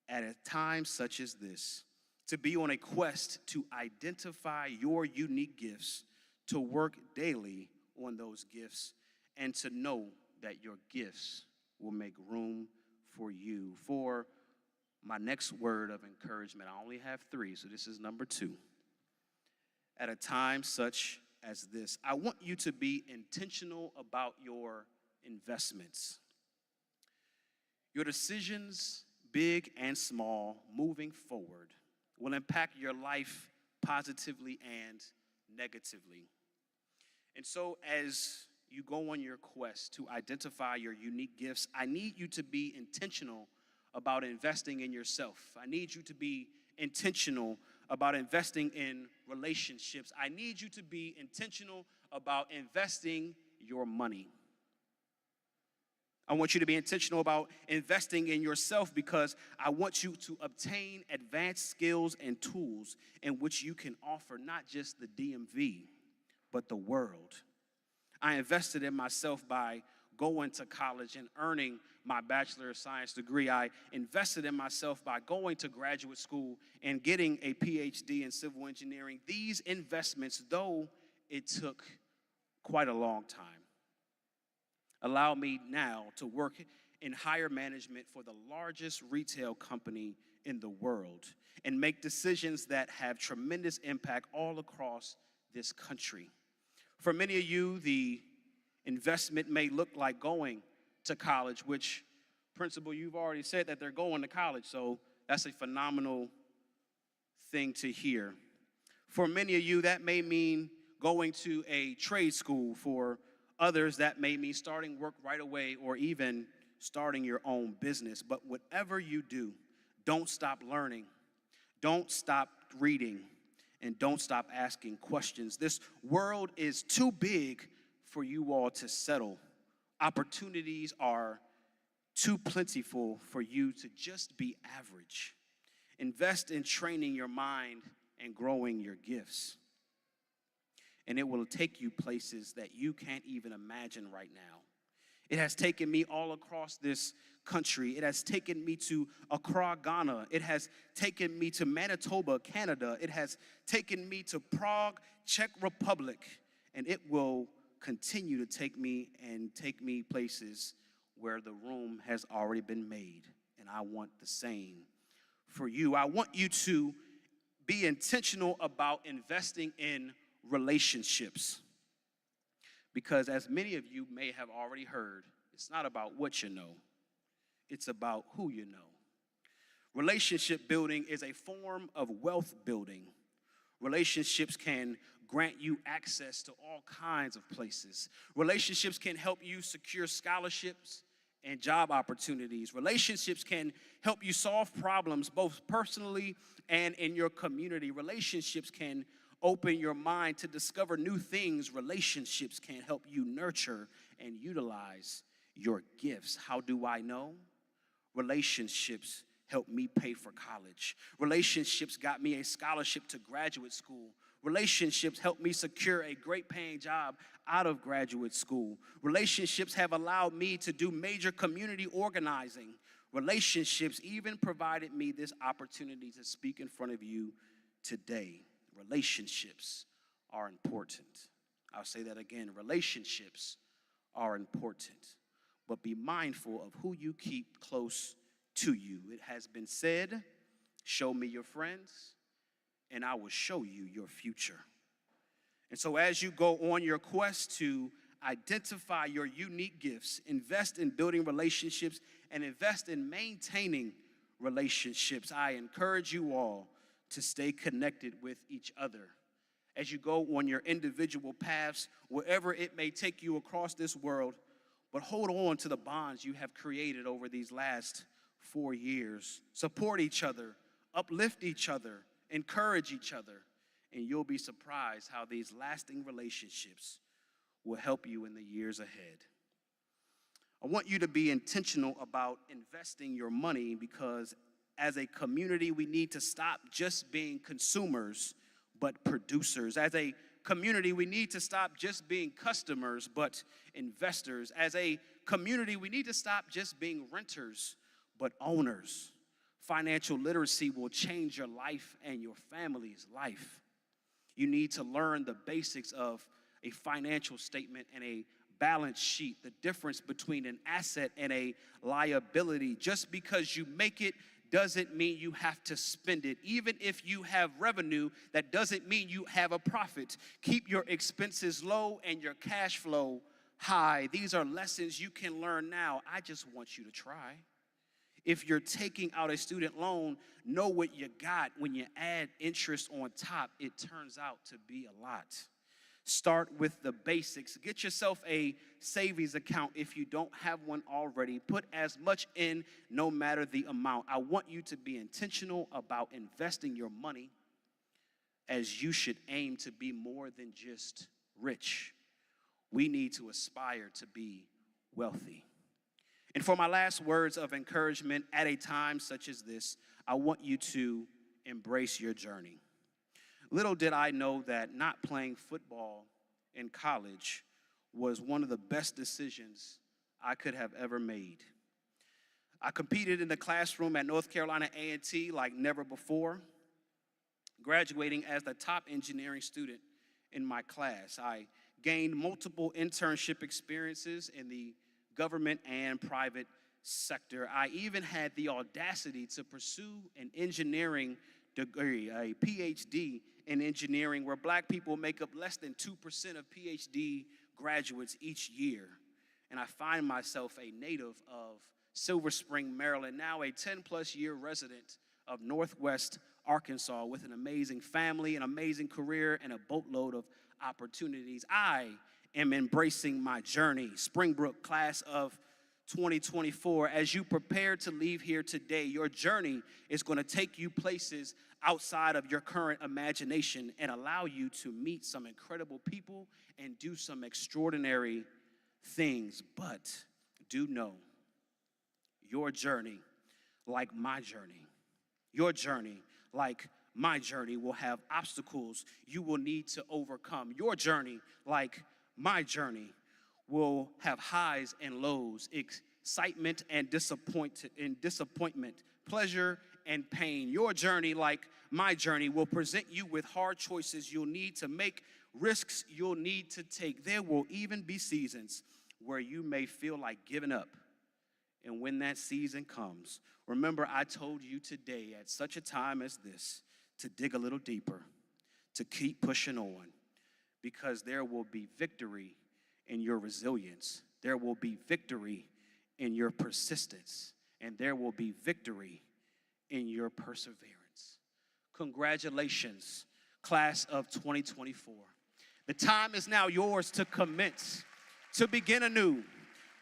Speaker 9: at a time such as this, to be on a quest to identify your unique gifts, to work daily on those gifts, and to know that your gifts will make room for you. For my next word of encouragement, I only have 3, so this is number 2. At a time such as this, I want you to be intentional about your investments. Your decisions, big and small, moving forward, will impact your life positively and negatively. And so as you go on your quest to identify your unique gifts, I need you to be intentional about investing in yourself. I need you to be intentional about investing in relationships. I need you to be intentional about investing your money. I want you to be intentional about investing in yourself, because I want you to obtain advanced skills and tools in which you can offer not just the DMV, but the world. I invested in myself by going to college and earning my Bachelor of Science degree. I invested in myself by going to graduate school and getting a PhD in civil engineering. These investments, though it took quite a long time, allow me now to work in higher management for the largest retail company in the world and make decisions that have tremendous impact all across this country. For many of you, the investment may look like going to college, which, Principal, you've already said that they're going to college, so that's a phenomenal thing to hear. For many of you, that may mean going to a trade school. For others, that may mean starting work right away or even starting your own business. But whatever you do, don't stop learning, don't stop reading, and don't stop asking questions. This world is too big for you all to settle. Opportunities are too plentiful for you to just be average. Invest in training your mind and growing your gifts. And it will take you places that you can't even imagine right now. It has taken me all across this country. It has taken me to Accra, Ghana. It has taken me to Manitoba, Canada. It has taken me to Prague, Czech Republic. And it will continue to take me places where the room has already been made. And I want the same for you. I want you to be intentional about investing in relationships. Because as many of you may have already heard, it's not about what you know, it's about who you know. Relationship building is a form of wealth building. Relationships can grant you access to all kinds of places. Relationships can help you secure scholarships and job opportunities. Relationships can help you solve problems both personally and in your community. Relationships can open your mind to discover new things. Relationships can help you nurture and utilize your gifts. How do I know? Relationships helped me pay for college. Relationships got me a scholarship to graduate school. Relationships helped me secure a great paying job out of graduate school. Relationships have allowed me to do major community organizing. Relationships even provided me this opportunity to speak in front of you today. Relationships are important. I'll say that again. Relationships are important, but be mindful of who you keep close to you. It has been said, show me your friends, and I will show you your future. And so as you go on your quest to identify your unique gifts, invest in building relationships, and invest in maintaining relationships, I encourage you all to stay connected with each other as you go on your individual paths, wherever it may take you across this world. But hold on to the bonds you have created over these last 4 years. Support each other, uplift each other, encourage each other, and you'll be surprised how these lasting relationships will help you in the years ahead. I want you to be intentional about investing your money, because as a community, we need to stop just being consumers, but producers. As a community, we need to stop just being customers, but investors. As a community, we need to stop just being renters, but owners. Financial literacy will change your life and your family's life. You need to learn the basics of a financial statement and a balance sheet, the difference between an asset and a liability. Just because you make it doesn't mean you have to spend it. Even if you have revenue, that doesn't mean you have a profit. Keep your expenses low and your cash flow high. These are lessons you can learn now. I just want you to try. If you're taking out a student loan, know what you got. When you add interest on top, it turns out to be a lot. Start with the basics. Get yourself a savings account if you don't have one already. Put as much in, no matter the amount. I want you to be intentional about investing your money, as you should aim to be more than just rich. We need to aspire to be wealthy. And for my last words of encouragement at a time such as this, I want you to embrace your journey. Little did I know that not playing football in college was one of the best decisions I could have ever made. I competed in the classroom at North Carolina A&T like never before, graduating as the top engineering student in my class. I gained multiple internship experiences in the government and private sector. I even had the audacity to pursue an engineering degree, a PhD in engineering, where black people make up less than 2% of PhD graduates each year. And I find myself a native of Silver Spring, Maryland, now a 10-plus year resident of Northwest Arkansas with an amazing family, an amazing career, and a boatload of opportunities. I am embracing my journey. Springbrook, class of 2024, as you prepare to leave here today, your journey is going to take you places outside of your current imagination and allow you to meet some incredible people and do some extraordinary things. But do know, your journey, like my journey, your journey, like my journey, will have obstacles you will need to overcome. Your journey, like my journey, will have highs and lows, excitement and disappointment, pleasure and pain. Your journey, like my journey, will present you with hard choices you'll need to make, risks you'll need to take. There will even be seasons where you may feel like giving up. And when that season comes, remember, I told you today at such a time as this to dig a little deeper, to keep pushing on, because there will be victory in your resilience. There will be victory in your persistence, and there will be victory in your perseverance. Congratulations, class of 2024. The time is now yours to commence, to begin anew,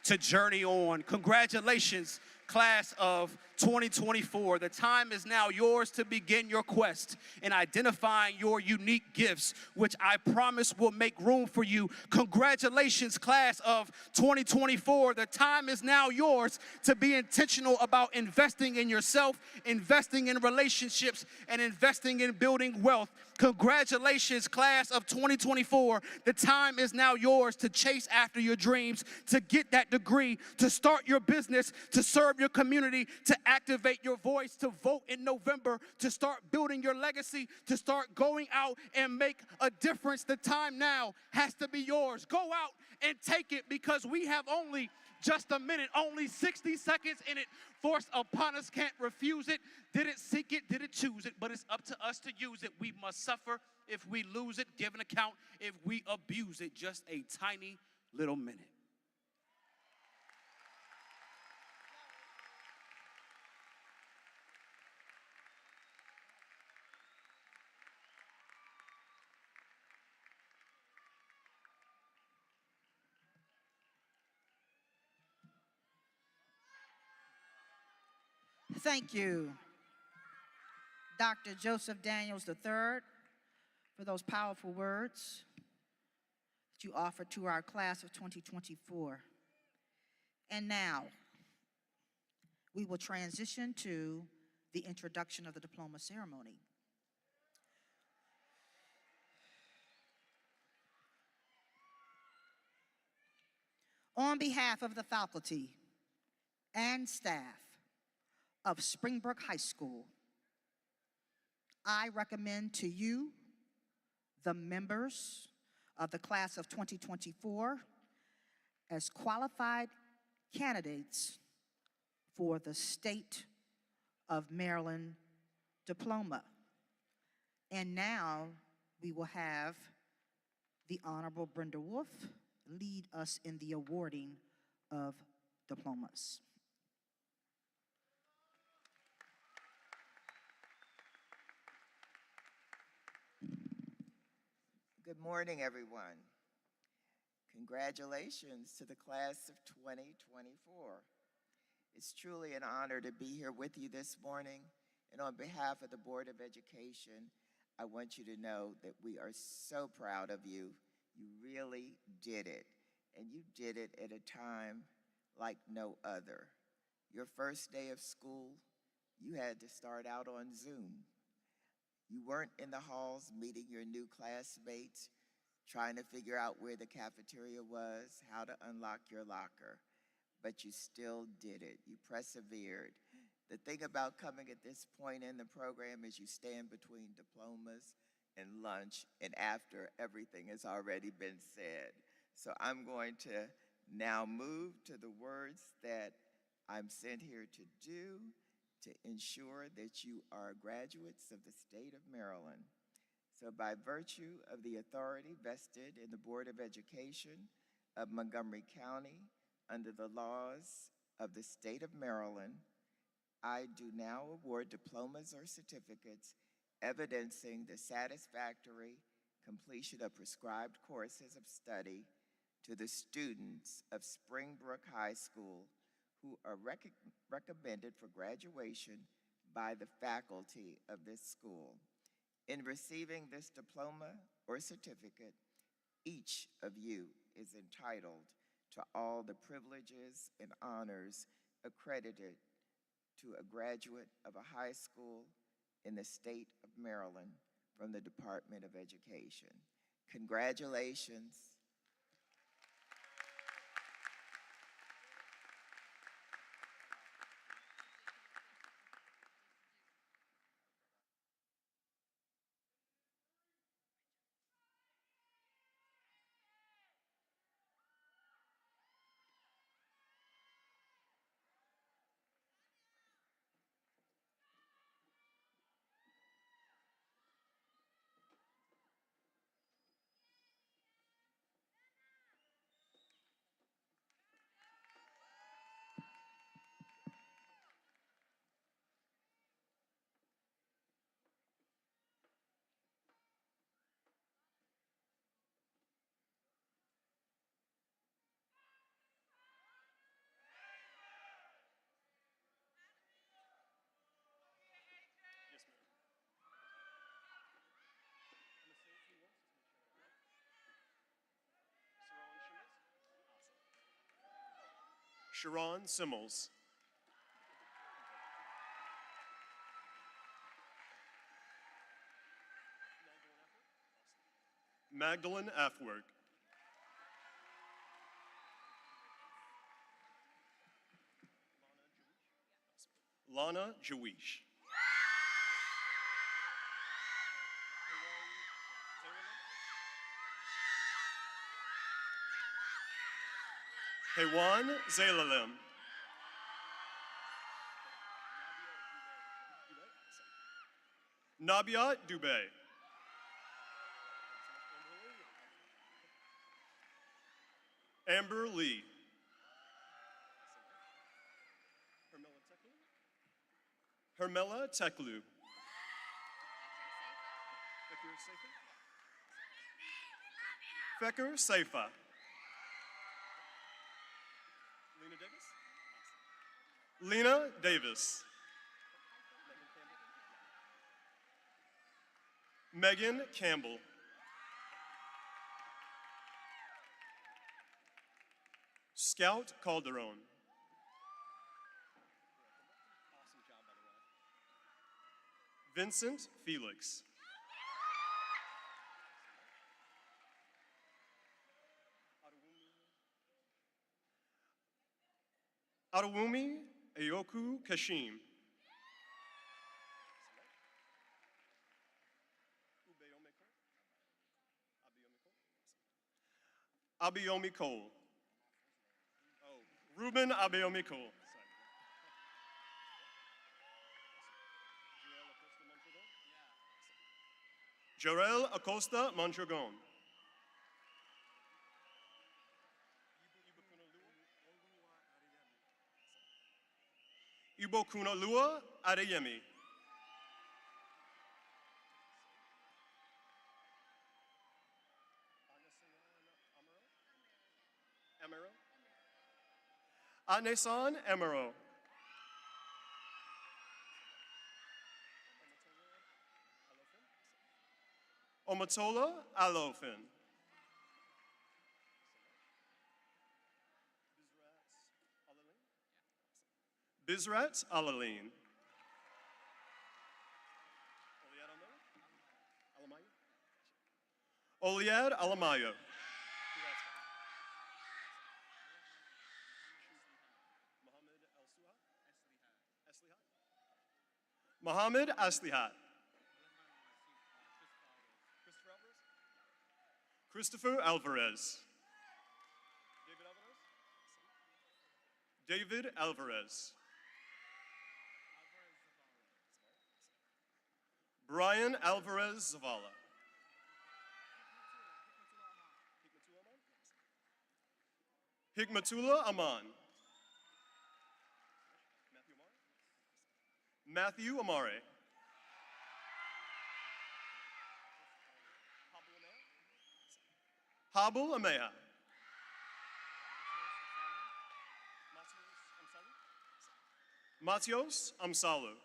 Speaker 9: to journey on. Congratulations, class of 2024. The time is now yours to begin your quest in identifying your unique gifts, which I promise will make room for you. Congratulations, class of 2024. The time is now yours to be intentional about investing in yourself, investing in relationships, and investing in building wealth. Congratulations, class of 2024. The time is now yours to chase after your dreams, to get that degree, to start your business, to serve your community, to activate your voice, to vote in November, to start building your legacy, to start going out and make a difference. The time now has to be yours. Go out and take it, because we have only just a minute, only 60 seconds in it. Forced upon us, can't refuse it. Didn't seek it, didn't choose it, but it's up to us to use it. We must suffer if we lose it, give an account if we abuse it. Just a tiny little minute.
Speaker 3: Thank you, Dr. Joseph Daniels III, for those powerful words that you offered to our class of 2024. And now, we will transition to the introduction of the diploma ceremony. On behalf of the faculty and staff of Springbrook High School, I recommend to you, the members of the class of 2024, as qualified candidates for the State of Maryland diploma. And now we will have the Honorable Brenda Wolf lead us in the awarding of diplomas.
Speaker 10: Good morning, everyone. Congratulations to the class of 2024. It's truly an honor to be here with you this morning, and on behalf of the Board of Education, I want you to know that we are so proud of you. You really did it, and you did it at a time like no other. Your first day of school, you had to start out on Zoom. You weren't in the halls meeting your new classmates, trying to figure out where the cafeteria was, how to unlock your locker. but you still did it. You persevered. The thing about coming at this point in the program is you stand between diplomas and lunch and after everything has already been said. So I'm going to now move to the words that I'm sent here to do to ensure that you are graduates of the state of Maryland. So by virtue of the authority vested in the Board of Education of Montgomery County under the laws of the state of Maryland, I do now award diplomas or certificates evidencing the satisfactory completion of prescribed courses of study to the students of Springbrook High School who are recommended for graduation by the faculty of this school. In receiving this diploma or certificate, each of you is entitled to all the privileges and honors accredited to a graduate of a high school in the state of Maryland from the Department of Education. Congratulations.
Speaker 11: Sharon Simmels. Magdalene Afwerk. Lana Jawish. Hewan Zalalim. Nabia Dubé. Amber Lee. Hermela Teklu. Feker Seifa. Lena Davis. Megan Campbell. Scout Calderon. Vincent Felix. Adewumi Ayoku Kashim. Abiyomi Cole. Ruben Abiyomi Cole. Jorel Acosta Mondragon. Ibokunalua Adeyemi. Anesan Emero. Omatola Alofin. Bizrat Alaline. Oliad Alamayo. Mohammed Aslihat. Christopher Alvarez. David Alvarez. Brian Alvarez Zavala. Hikmatullah Aman. Matthew Amare. Habul Ameha. Matios Amsalu.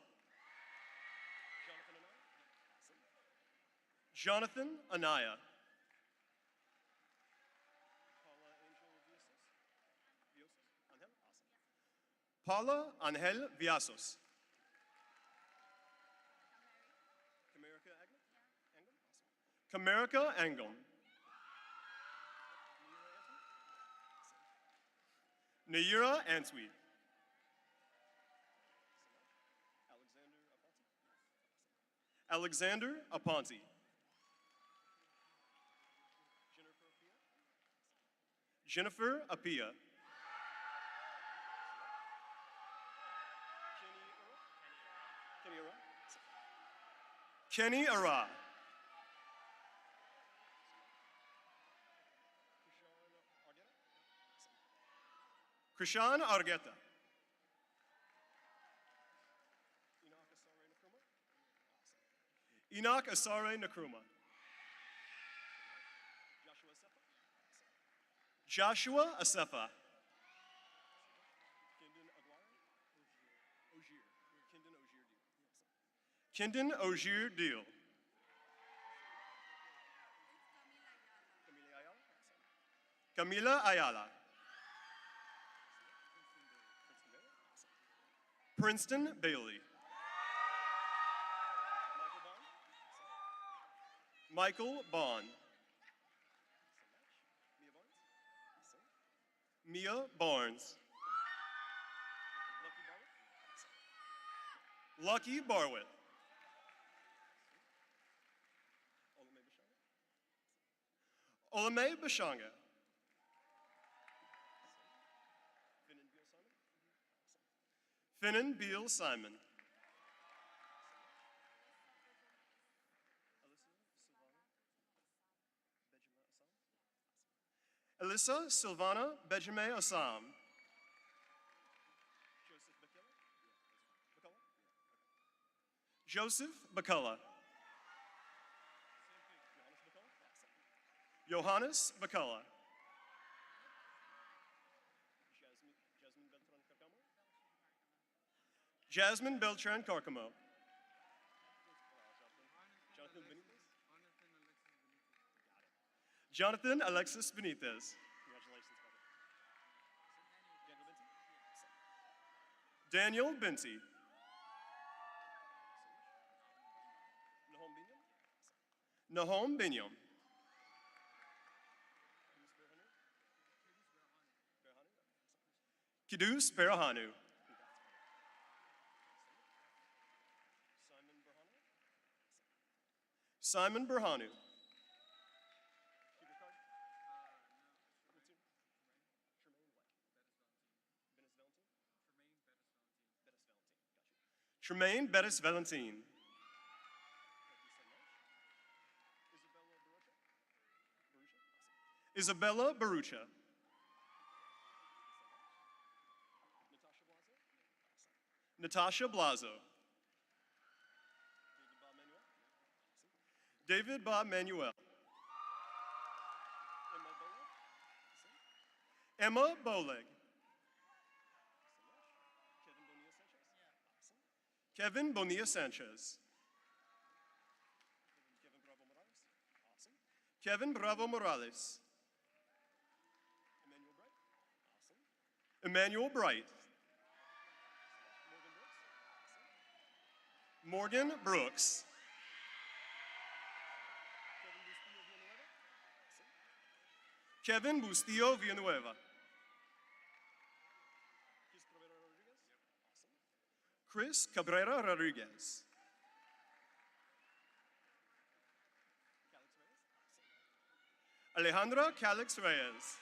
Speaker 11: Jonathan Anaya. Paula Angel Viasos. Kamerica Angom. Naira Antwi. Alexander Aponte. Jennifer Apia. Kenny Ara. Krishan Argeta. Enoch Asare Nkrumah. Joshua Asefa. Kendon Ogier Deal. Camila Ayala. Princeton Bailey. Michael Bond. Mia Barnes. Lucky Barwitt. Olame Bashanga. Finan Beal Simon. Alyssa Silvana Benjamin Assam. Joseph Bacala. Johannes Bacala. Jasmine Beltran Carcamo. Jonathan Alexis Benitez. Daniel Binti. Nahom Binyam. Kidus Berhanu. Simon Berhanu. Tremaine Bettis Valentine. Isabella Barucha. Natasha Blazo. David Bob Manuel. Emma Boleg. Kevin Bonilla Sanchez. Kevin Bravo Morales. Emmanuel Bright. Morgan Brooks. Kevin Bustillo Villanueva. Chris Cabrera Rodriguez. Alejandra Calix Reyes.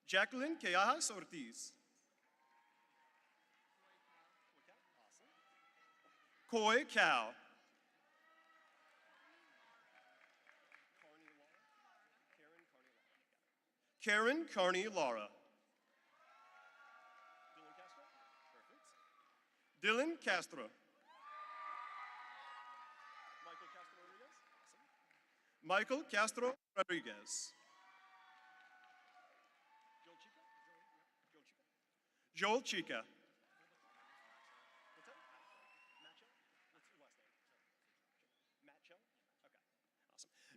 Speaker 11: Jacqueline Callejas Ortiz. Koi Cal. Karen Carney Lara. Dylan Castro. Michael Castro Rodriguez. Joel Chica.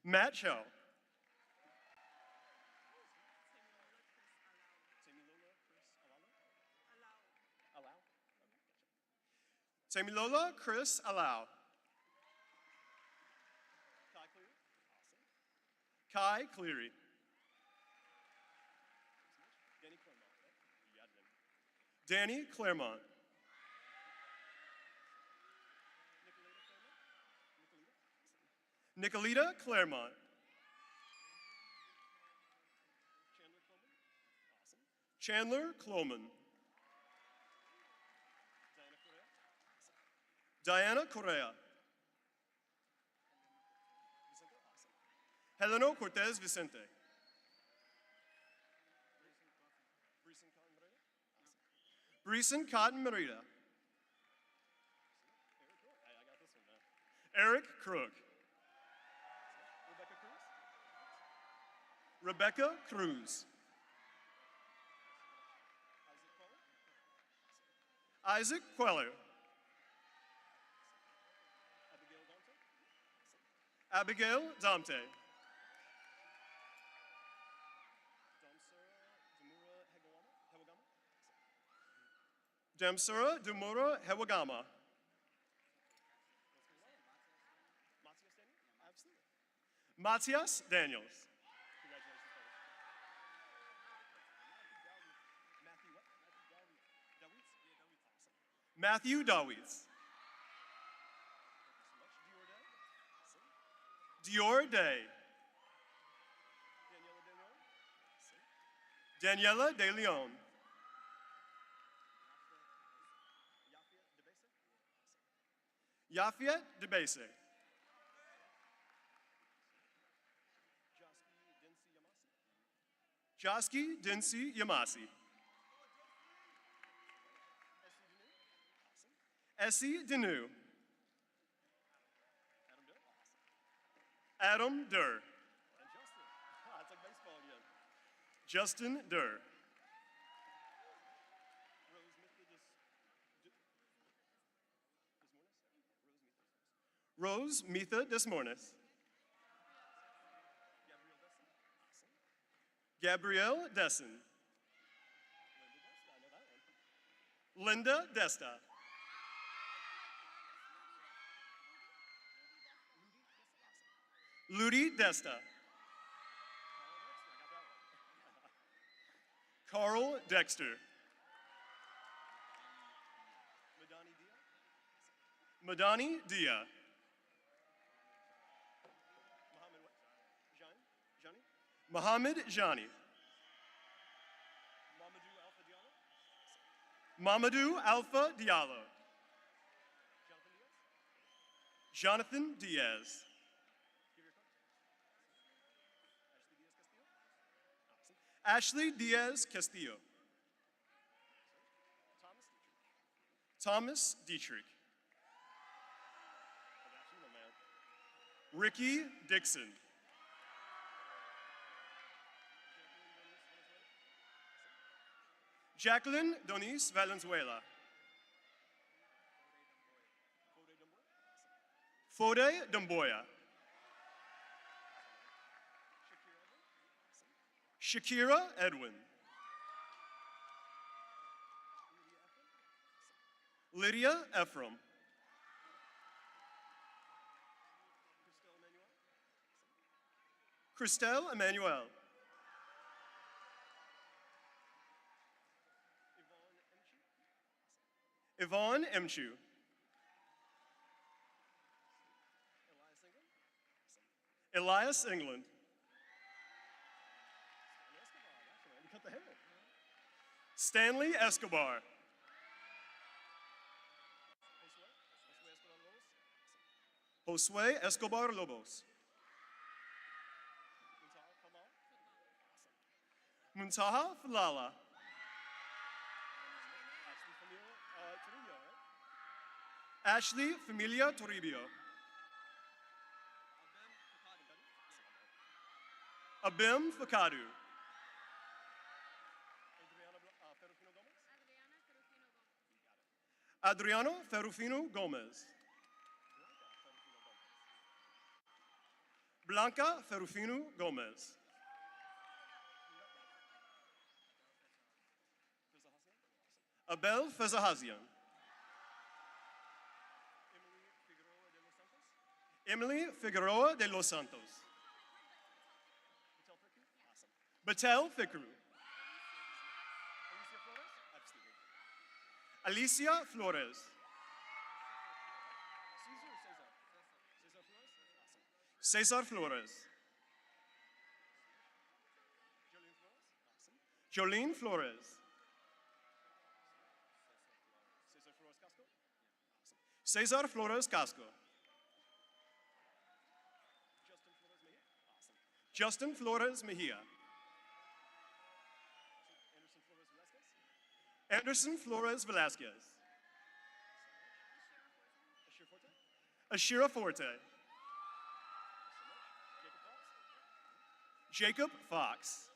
Speaker 11: Matt Cho. Tamilola Chris Alau. Kai Cleary. Danny Claremont. Nicolita Claremont. Chandler Cloman. Diana Correa. Heleno Cortez Vicente. Breeson Cotton Merida. Eric Crook. Rebecca Cruz. Isaac Queller. Abigail Dante. Demsura Dumura Hewagama. Matias Daniels. Matthew Dawitz. Dior Day. Daniela De Leon. Yafiet Debese. Joski Dinsi Yamasi. Essie Denu. Adam Durr. Justin Durr. Rose Mitha Desmornes. Gabrielle Dessen. Linda Desta. Ludi Desta. Carl Dexter. Madani Dia. Mohammed Jani. Mamadou Alpha Diallo. Jonathan Diaz. Ashley Diaz Castillo. Thomas Dietrich. Ricky Dixon. Jacqueline Donis Valenzuela. Fode Dumboya. Shakira Edwin. Lydia Ephraim. Christelle Emmanuel. Yvonne Emchu. Elias England. Stanley Escobar. Josue Escobar Lobos. Muntaha Falala. Ashley Familia Toribio. Abim Fakadu. Adriano Ferrufino Gomez. Blanca Ferrufino Gomez. Abel Fezahazian. Emily Figueroa de los Santos. Batel Fikru. Alicia Flores. Cesar Flores. Jolene Flores. Cesar Flores Casco. Justin Flores Mejia. Anderson Flores Velasquez. Ashira Forte. Jacob Fox.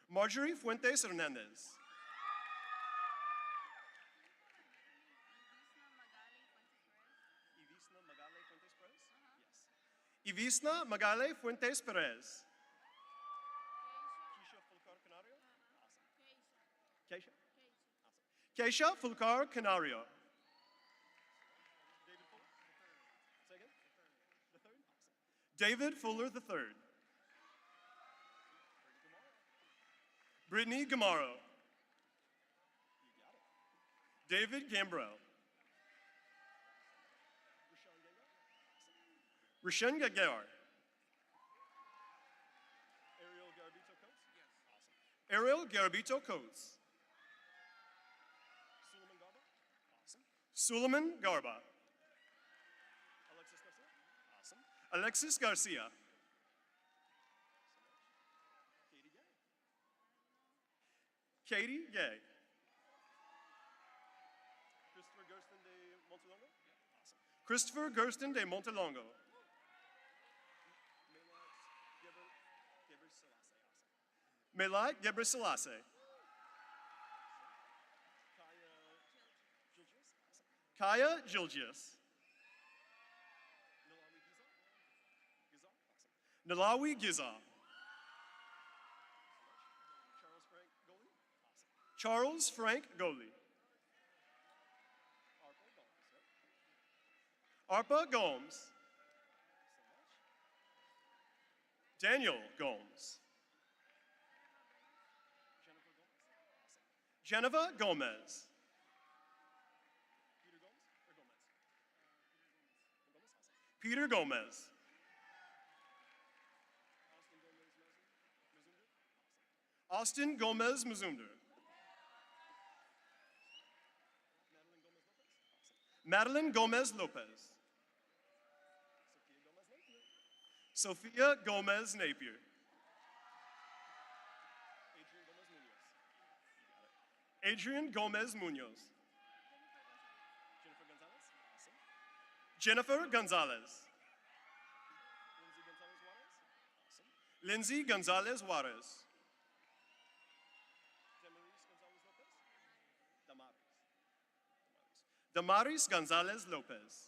Speaker 11: Marjorie Fuentes Hernandez. Ivisna Magale Fuentes Perez. Keisha Fulcar Canario. David Fuller III. Brittany Gamaro. David Gambrell. Rashan Gagar. Ariel Garabito Coates. Suleiman Garba. Alexis Garcia. Katie Gay. Christopher Gersten de Montelongo. Melat Gebrselassie. Kaya Gilgius. Nalawi Giza. Charles Frank Goli. Arpa Gomes. Daniel Gomes. Geneva Gomez. Peter Gomez. Austin Gomez Muzumder. Madeline Gomez Lopez. Sophia Gomez Napier. Adrian Gomez Munoz. Jennifer Gonzalez. Lindsay Gonzalez Juarez. Damaris Gonzalez Lopez.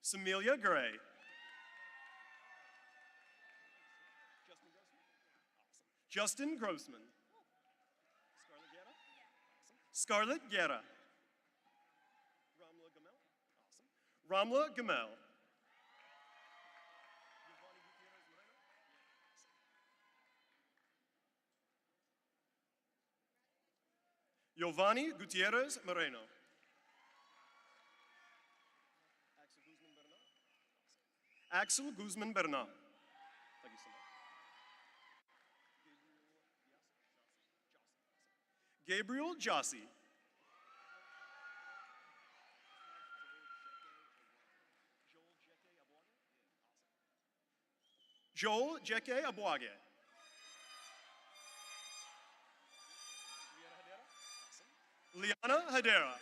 Speaker 11: Samelia Gray. Justin Grossman. Scarlett Guerra. Ramla Gamel. Giovanni Gutierrez Moreno. Axel Guzman Bernal. Thank you so much. Gabriel Jossi. Joel Jeke Abuage. Liana Hedera.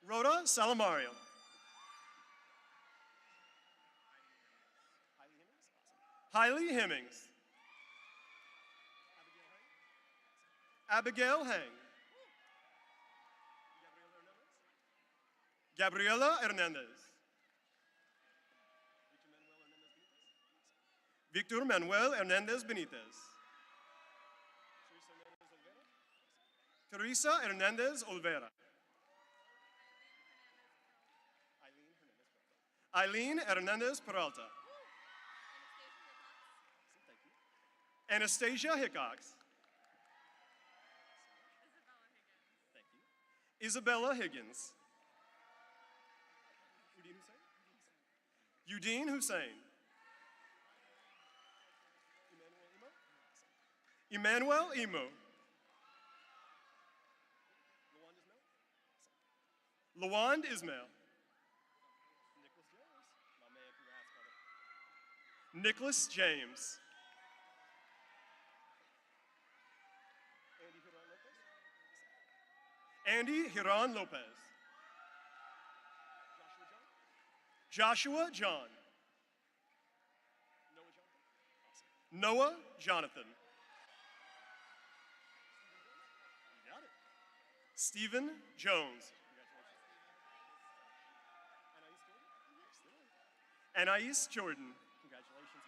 Speaker 11: Rhoda Salamario. Hailey Hemmings. Abigail Hang. Gabriela Hernandez. Victor Manuel Hernandez Benitez. Teresa Hernandez Olvera. Eileen Hernandez Peralta. Anastasia Hickox. Isabella Higgins. Udine Hussein. Emmanuel Emo. Lawand Ismail. Nicholas James. Andy Hiran Lopez. Joshua John. Noah Jonathan. You got it. Stephen Jones. Anais Jordan. Congratulations,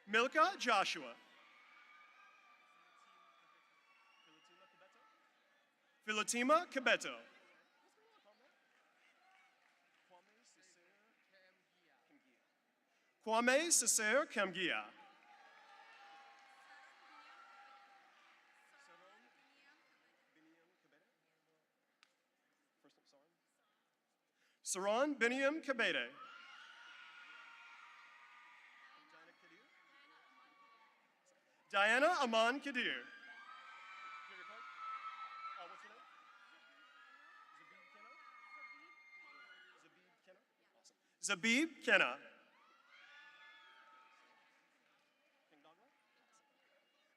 Speaker 11: man. Milka Joshua. Philotima Cabeto. Kwame Cesar Kamgia. Saran Biniam Kabede. Diana Aman Kadir. Zabib Kenna.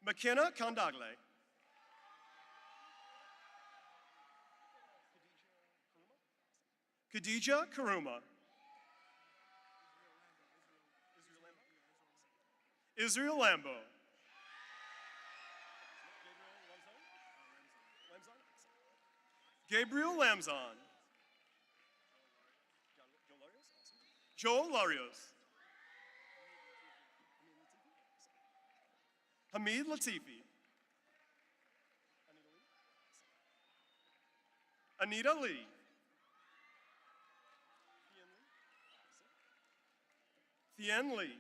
Speaker 11: McKenna Kondagle. Khadija Karuma. Israel Lambo. Gabriel Lamzon. Joel Larios. Hamid Latifi. Anita Lee. Thien Lee.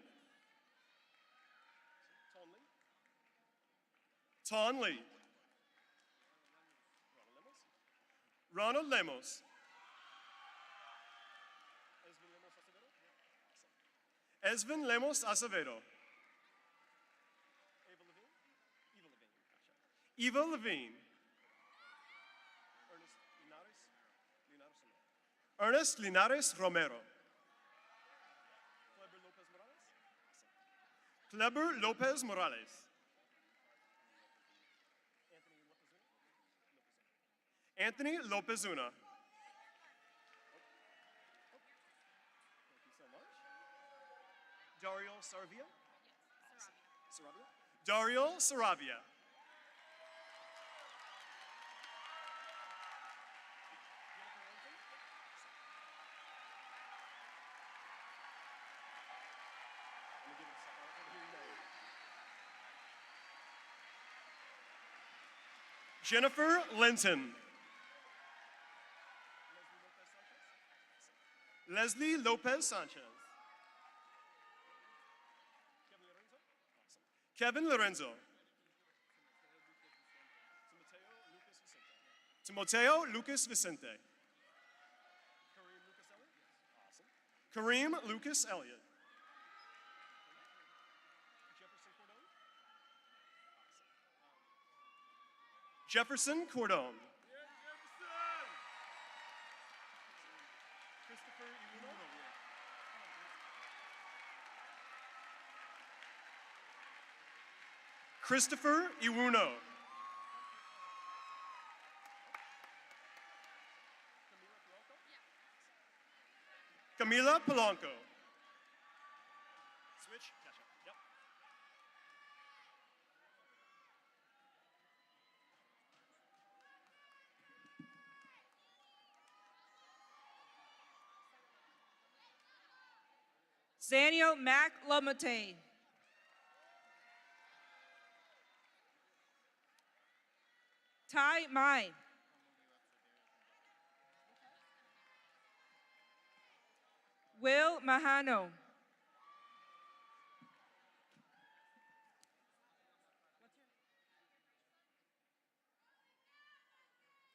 Speaker 11: Ton Lee. Ronald Lemos. Esvin Lemos Acevedo. Eva Levine. Ernest Linares Romero. Kleber Lopez Morales. Anthony Lopezuna. Thank you so much. Dario Saravia? Saravia? Dario Saravia. Jennifer Linton. Leslie Lopez Sanchez. Kevin Lorenzo. Timoteo Lucas Vicente. Kareem Lucas Elliott. Jefferson Cordone. Christopher Iwuno. Camila Polanco. Switch. Gotcha. Yep.
Speaker 12: Daniel Mac Lamotte. Tai Mai. Will Mahano.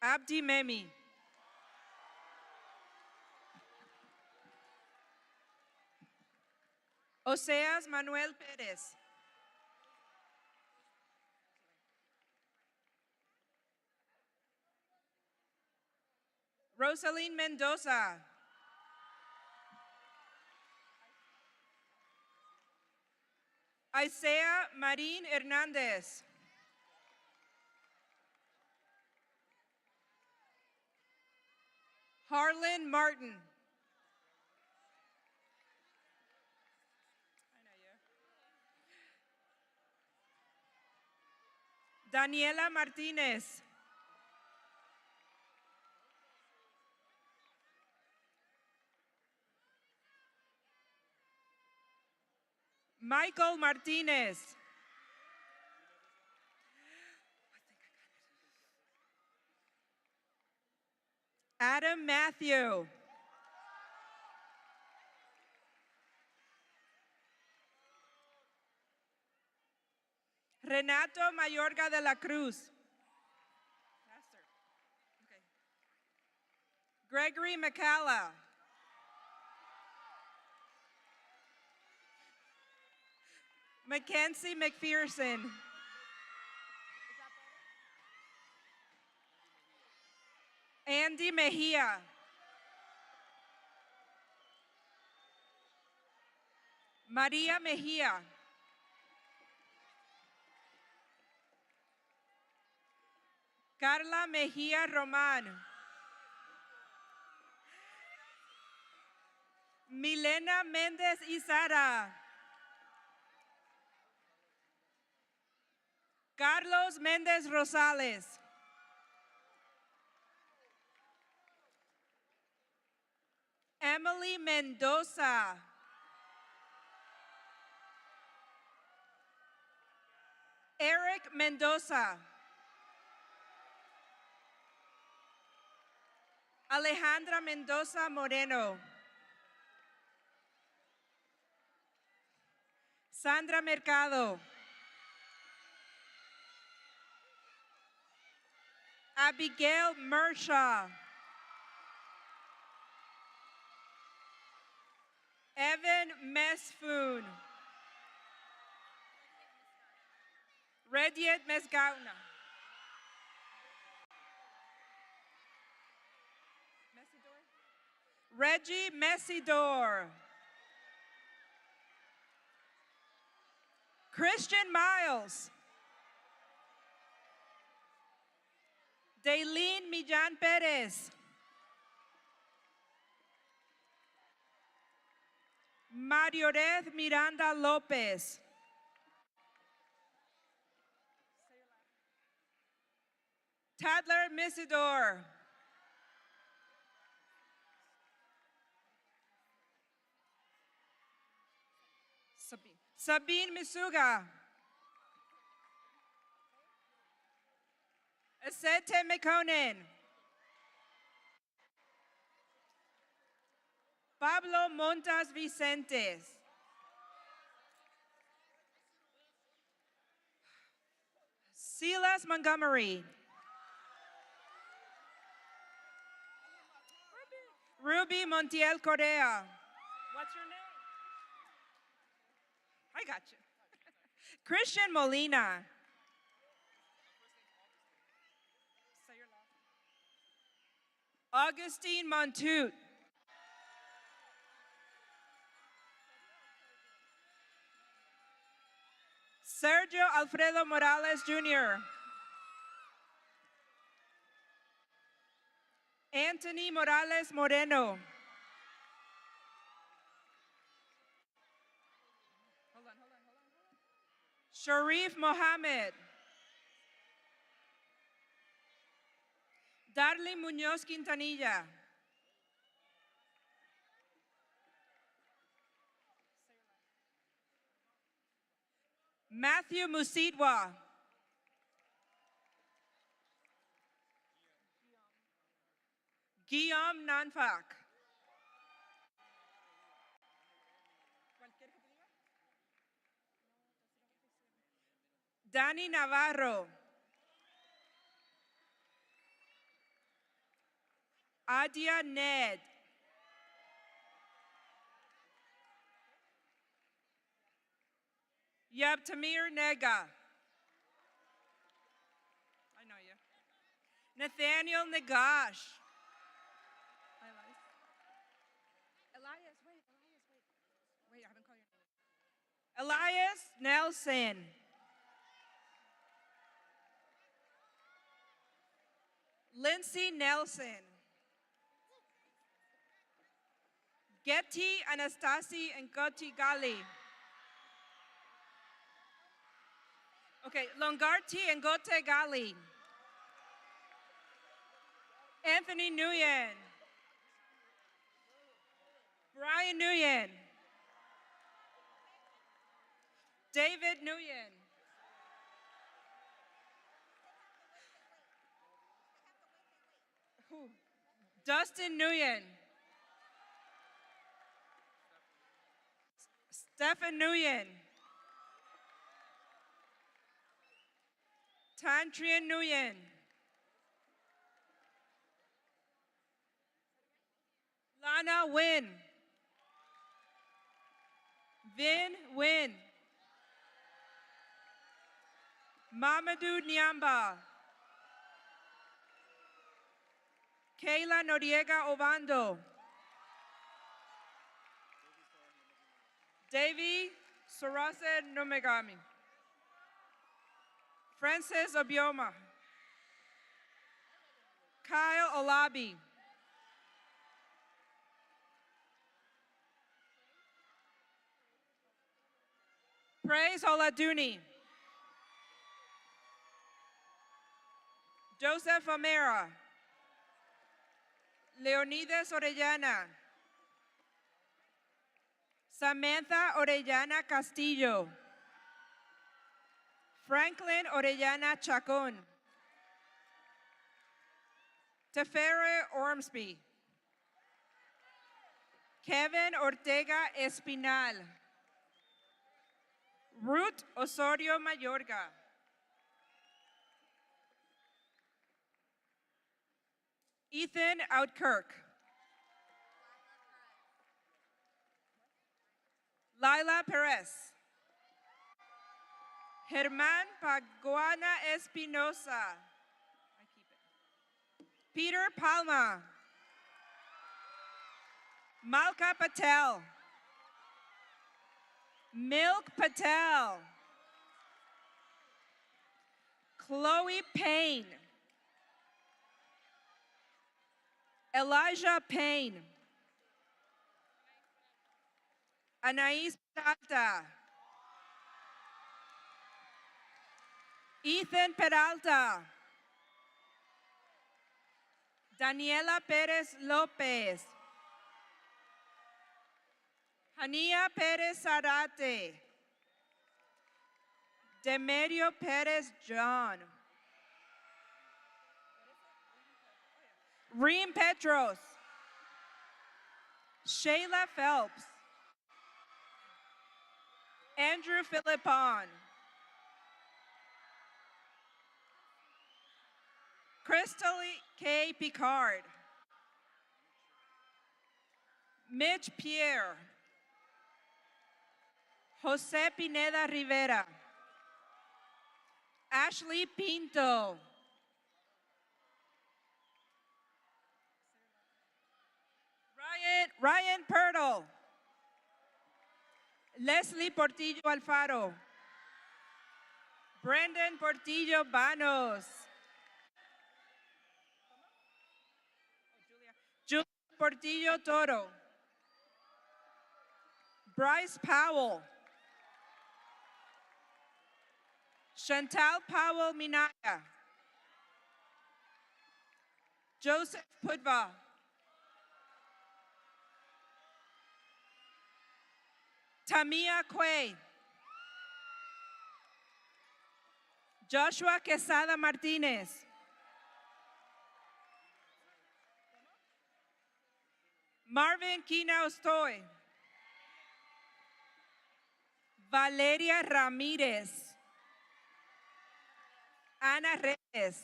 Speaker 12: Abdi Memi. Oseas Manuel Perez. Rosaline Mendoza. Isaiah Marin Hernandez. Harlan Martin. Daniela Martinez. Michael Martinez. Adam Matthew. Renato Mayorga de la Cruz. Gregory McCalla. Mackenzie McPherson. Andy Mejia. Maria Mejia. Carla Mejia Roman. Milena Mendez Izara. Carlos Mendez Rosales. Emily Mendoza. Eric Mendoza. Alejandra Mendoza Moreno. Sandra Mercado. Abigail Mershaw. Evan Mesfoon. Rediet Mesgauna. Reggie Messidor. Christian Miles. Daylene Millán Perez. Mariored Miranda Lopez. Tadler Misidor. Sabine Misuga. Asete Mekonen. Pablo Montas Vicentes. Silas Montgomery. Ruby Montiel Correa. What's your name? I got you. Christian Molina. Say your last. Augustine Montoute. Sergio Alfredo Morales Jr. Anthony Morales Moreno. Sharif Mohammed. Darly Muñoz Quintanilla. Matthew Musidwa. Guillaume Nanfak. Danny Navarro. Adia Ned. Yabtamir Nega. I know you. Nathaniel Nagash. Elias, wait. Wait, I haven't called your name. Elias Nelson. Lindsay Nelson. Getty Anastasi and Goti Gali. Okay, Longarti and Gote Gali. Anthony Nguyen. Brian Nguyen. David Nguyen. Dustin Nguyen. Stefan Nguyen. Tantrian Nguyen. Lana Win. Vin Win. Mamadou Nyamba. Kayla Noriega Ovando. Davy Sorase Nomegami. Francis Obioma. Kyle Olabi. Praise Oladuni. Joseph Amera. Leonidas Orellana. Samantha Orellana Castillo. Franklin Orellana Chacon. Tefere Ormsby. Kevin Ortega Espinal. Ruth Osorio Mayorga. Ethan Outkirk. Laila Perez. Germán Paguana Espinosa. Peter Palma. Malka Patel. Milk Patel. Chloe Payne. Elijah Payne. Anais Peralta. Ethan Peralta. Daniela Perez Lopez. Hania Perez Zarate. Demerio Perez John. Reem Petros. Shayla Phelps. Andrew Philippon. Crystal K. Picard. Mitch Pierre. Jose Pineda Rivera. Ashley Pinto. Ryan Pirtle. Leslie Portillo Alfaro. Brendan Portillo Banos. Julia Portillo Toro. Bryce Powell. Chantal Powell Minaya. Joseph Pudva. Tamia Quay. Joshua Quesada Martinez. Marvin Quina Ostoy. Valeria Ramirez. Ana Reyes.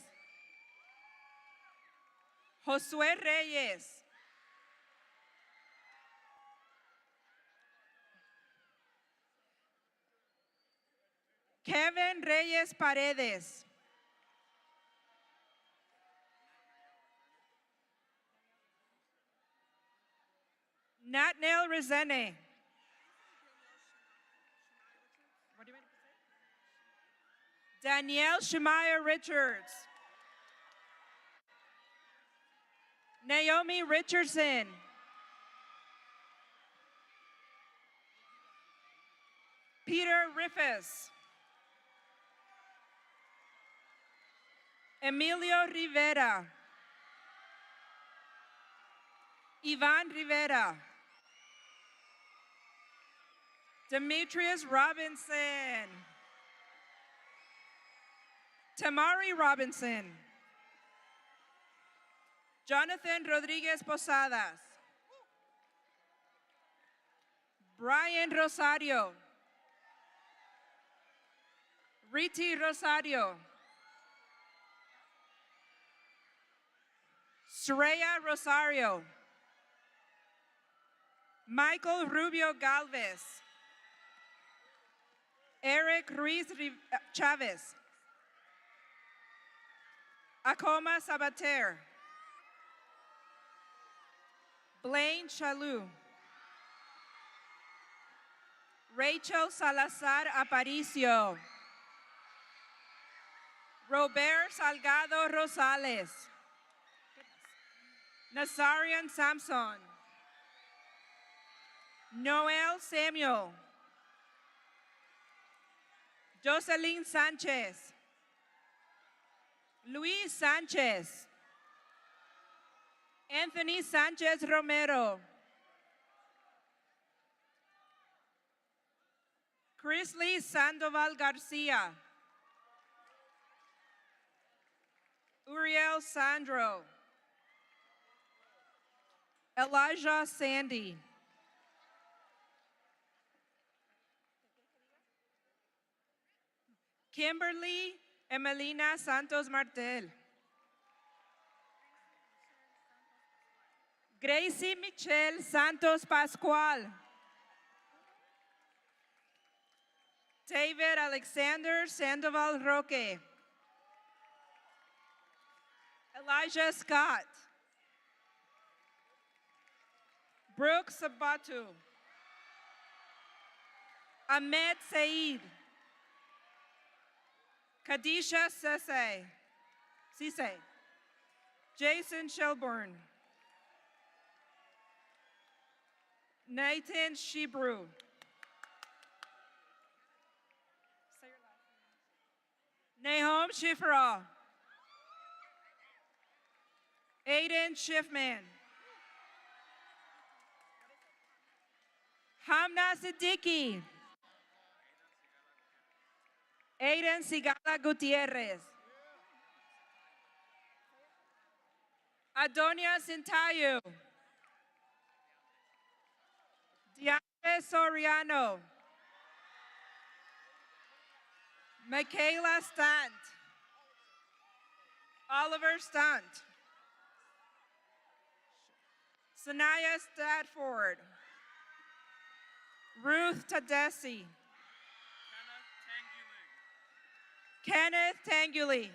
Speaker 12: Josué Reyes. Kevin Reyes Paredes. Natnel Rezene. Danielle Shemaiah Richards. Naomi Richardson. Peter Riffes. Emilio Rivera. Ivan Rivera. Demetrius Robinson. Tamari Robinson. Jonathan Rodriguez Posadas. Brian Rosario. Riti Rosario. Soraya Rosario. Michael Rubio Galvez. Eric Ruiz Chavez. Acoma Sabater. Blaine Chalou. Rachel Salazar Aparicio. Robert Salgado Rosales. Nazarian Samson. Noel Samuel. Jocelyn Sanchez. Luis Sanchez. Anthony Sanchez Romero. Chrisley Sandoval Garcia. Uriel Sandro. Elijah Sandy. Kimberly Emelina Santos Martel. Gracie Michelle Santos Pascual. David Alexander Sandoval Roque. Elijah Scott. Brooke Sabatu. Ahmed Saeed. Kadisha Sise. Jason Shelburne. Nathan Shebrew. Nahom Shifra. Aiden Schiffman. Hamna Siddiqui. Aiden Sigala Gutierrez. Adonia Sintayu. Soriano. Michaela Stant. Oliver Stunt. Sanaya Stadford. Ruth Tadesi. Kenneth Tanguli.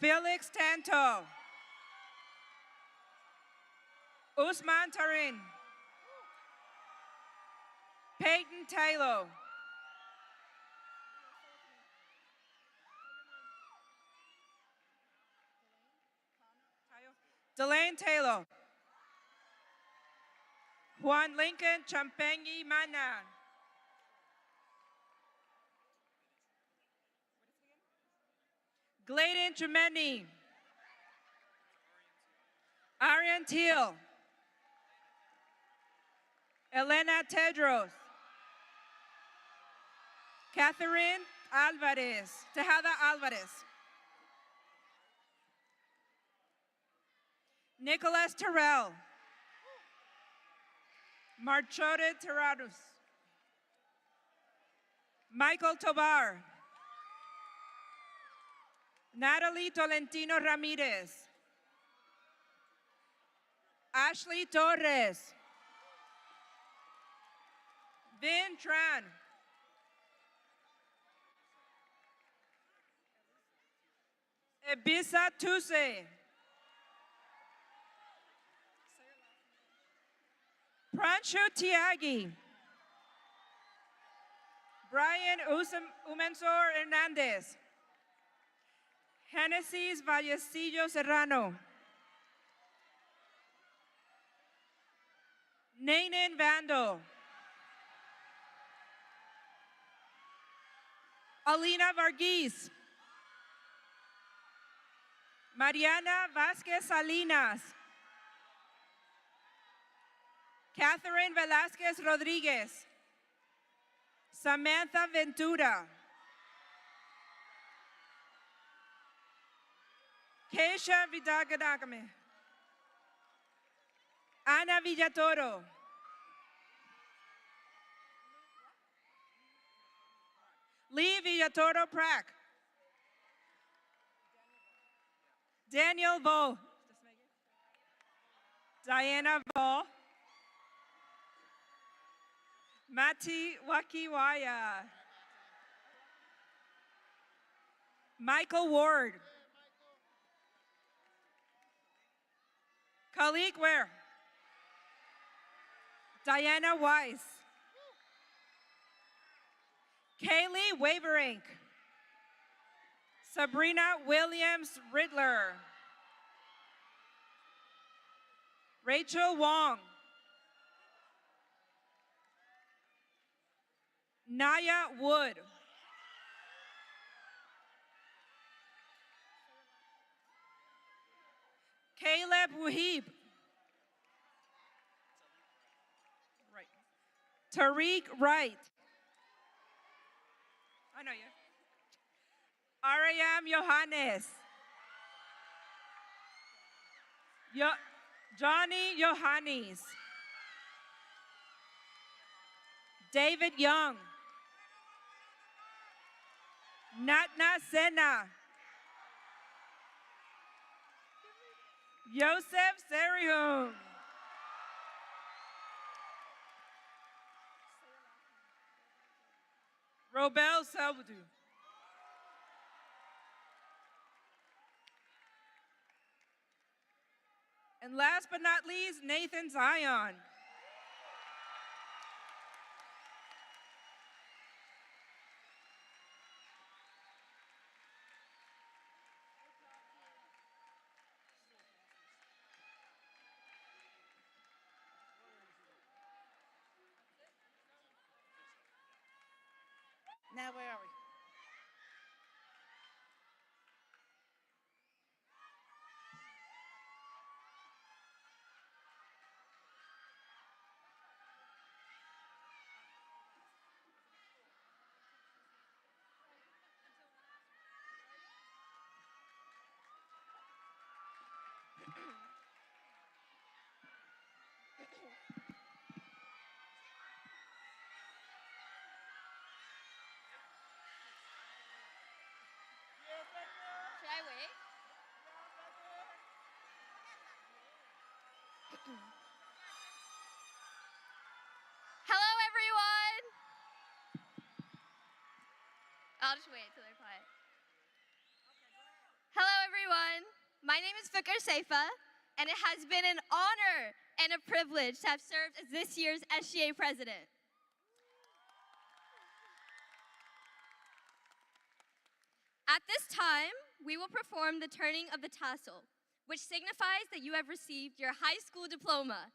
Speaker 12: Felix Tanto. Usman Tarin. Peyton Taylor. Delane Taylor. Juan Lincoln Champengi Mana. Gladen Tremeni. Arian Teal. Elena Tedros. Catherine Alvarez. Tejada Alvarez. Nicholas Terrell. Marchode Terradus. Michael Tobar. Natalie Tolentino Ramirez. Ashley Torres. Vin Tran. Ebisa Tuse. Prancho Tiagi. Brian Umensor Hernandez. Genesis Vallecillo Serrano. Nainen Vando. Alina Varghese. Mariana Vasquez Salinas. Catherine Velasquez Rodriguez. Samantha Ventura. Keisha Vidagadagame. Ana Villatoro. Lee Villatoro Prack. Daniel Vo. Diana Vo. Mati Wakiwaya. Michael Ward. Khalik Ware. Diana Weiss. Kaylee Waverink. Sabrina Williams Riddler. Rachel Wong. Naya Wood. Caleb Wahib. Tariq Wright. I know you. Ariam Johannes. Johnny Johannes. David Young. Natna Sena. Yosef Serihun. Robel Salvador. And last but not least, Nathan Zion.
Speaker 3: Now, where are we?
Speaker 4: Hello, everyone. I'll just wait till they're quiet. Hello, everyone. My name is Fikr Saifa, and it has been an honor and a privilege to have served as this year's SGA president. At this time, we will perform the turning of the tassel, which signifies that you have received your high school diploma.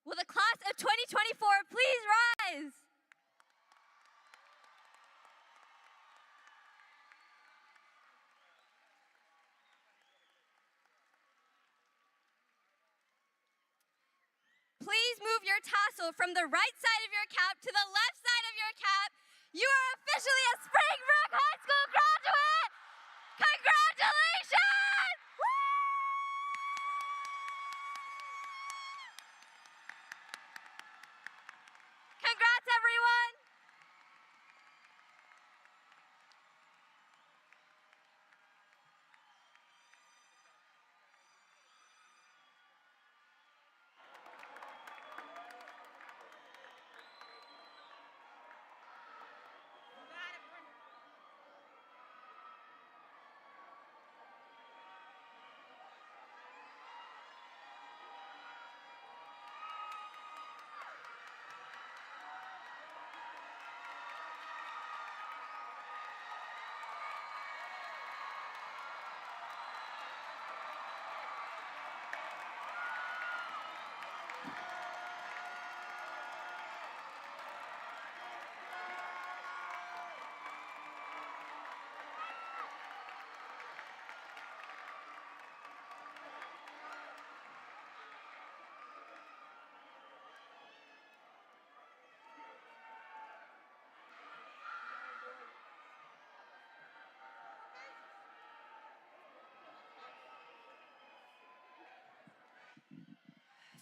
Speaker 4: Will the class of 2024 please rise? Please move your tassel from the right side of your cap to the left side of your cap. You are officially a Springbrook High School graduate! Congratulations! Woo! Congrats, everyone!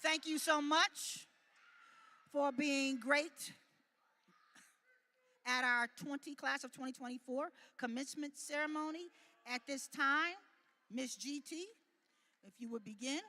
Speaker 3: Thank you so much for being great at our class of 2024 commencement ceremony. At this time, Miss GT, if you would begin.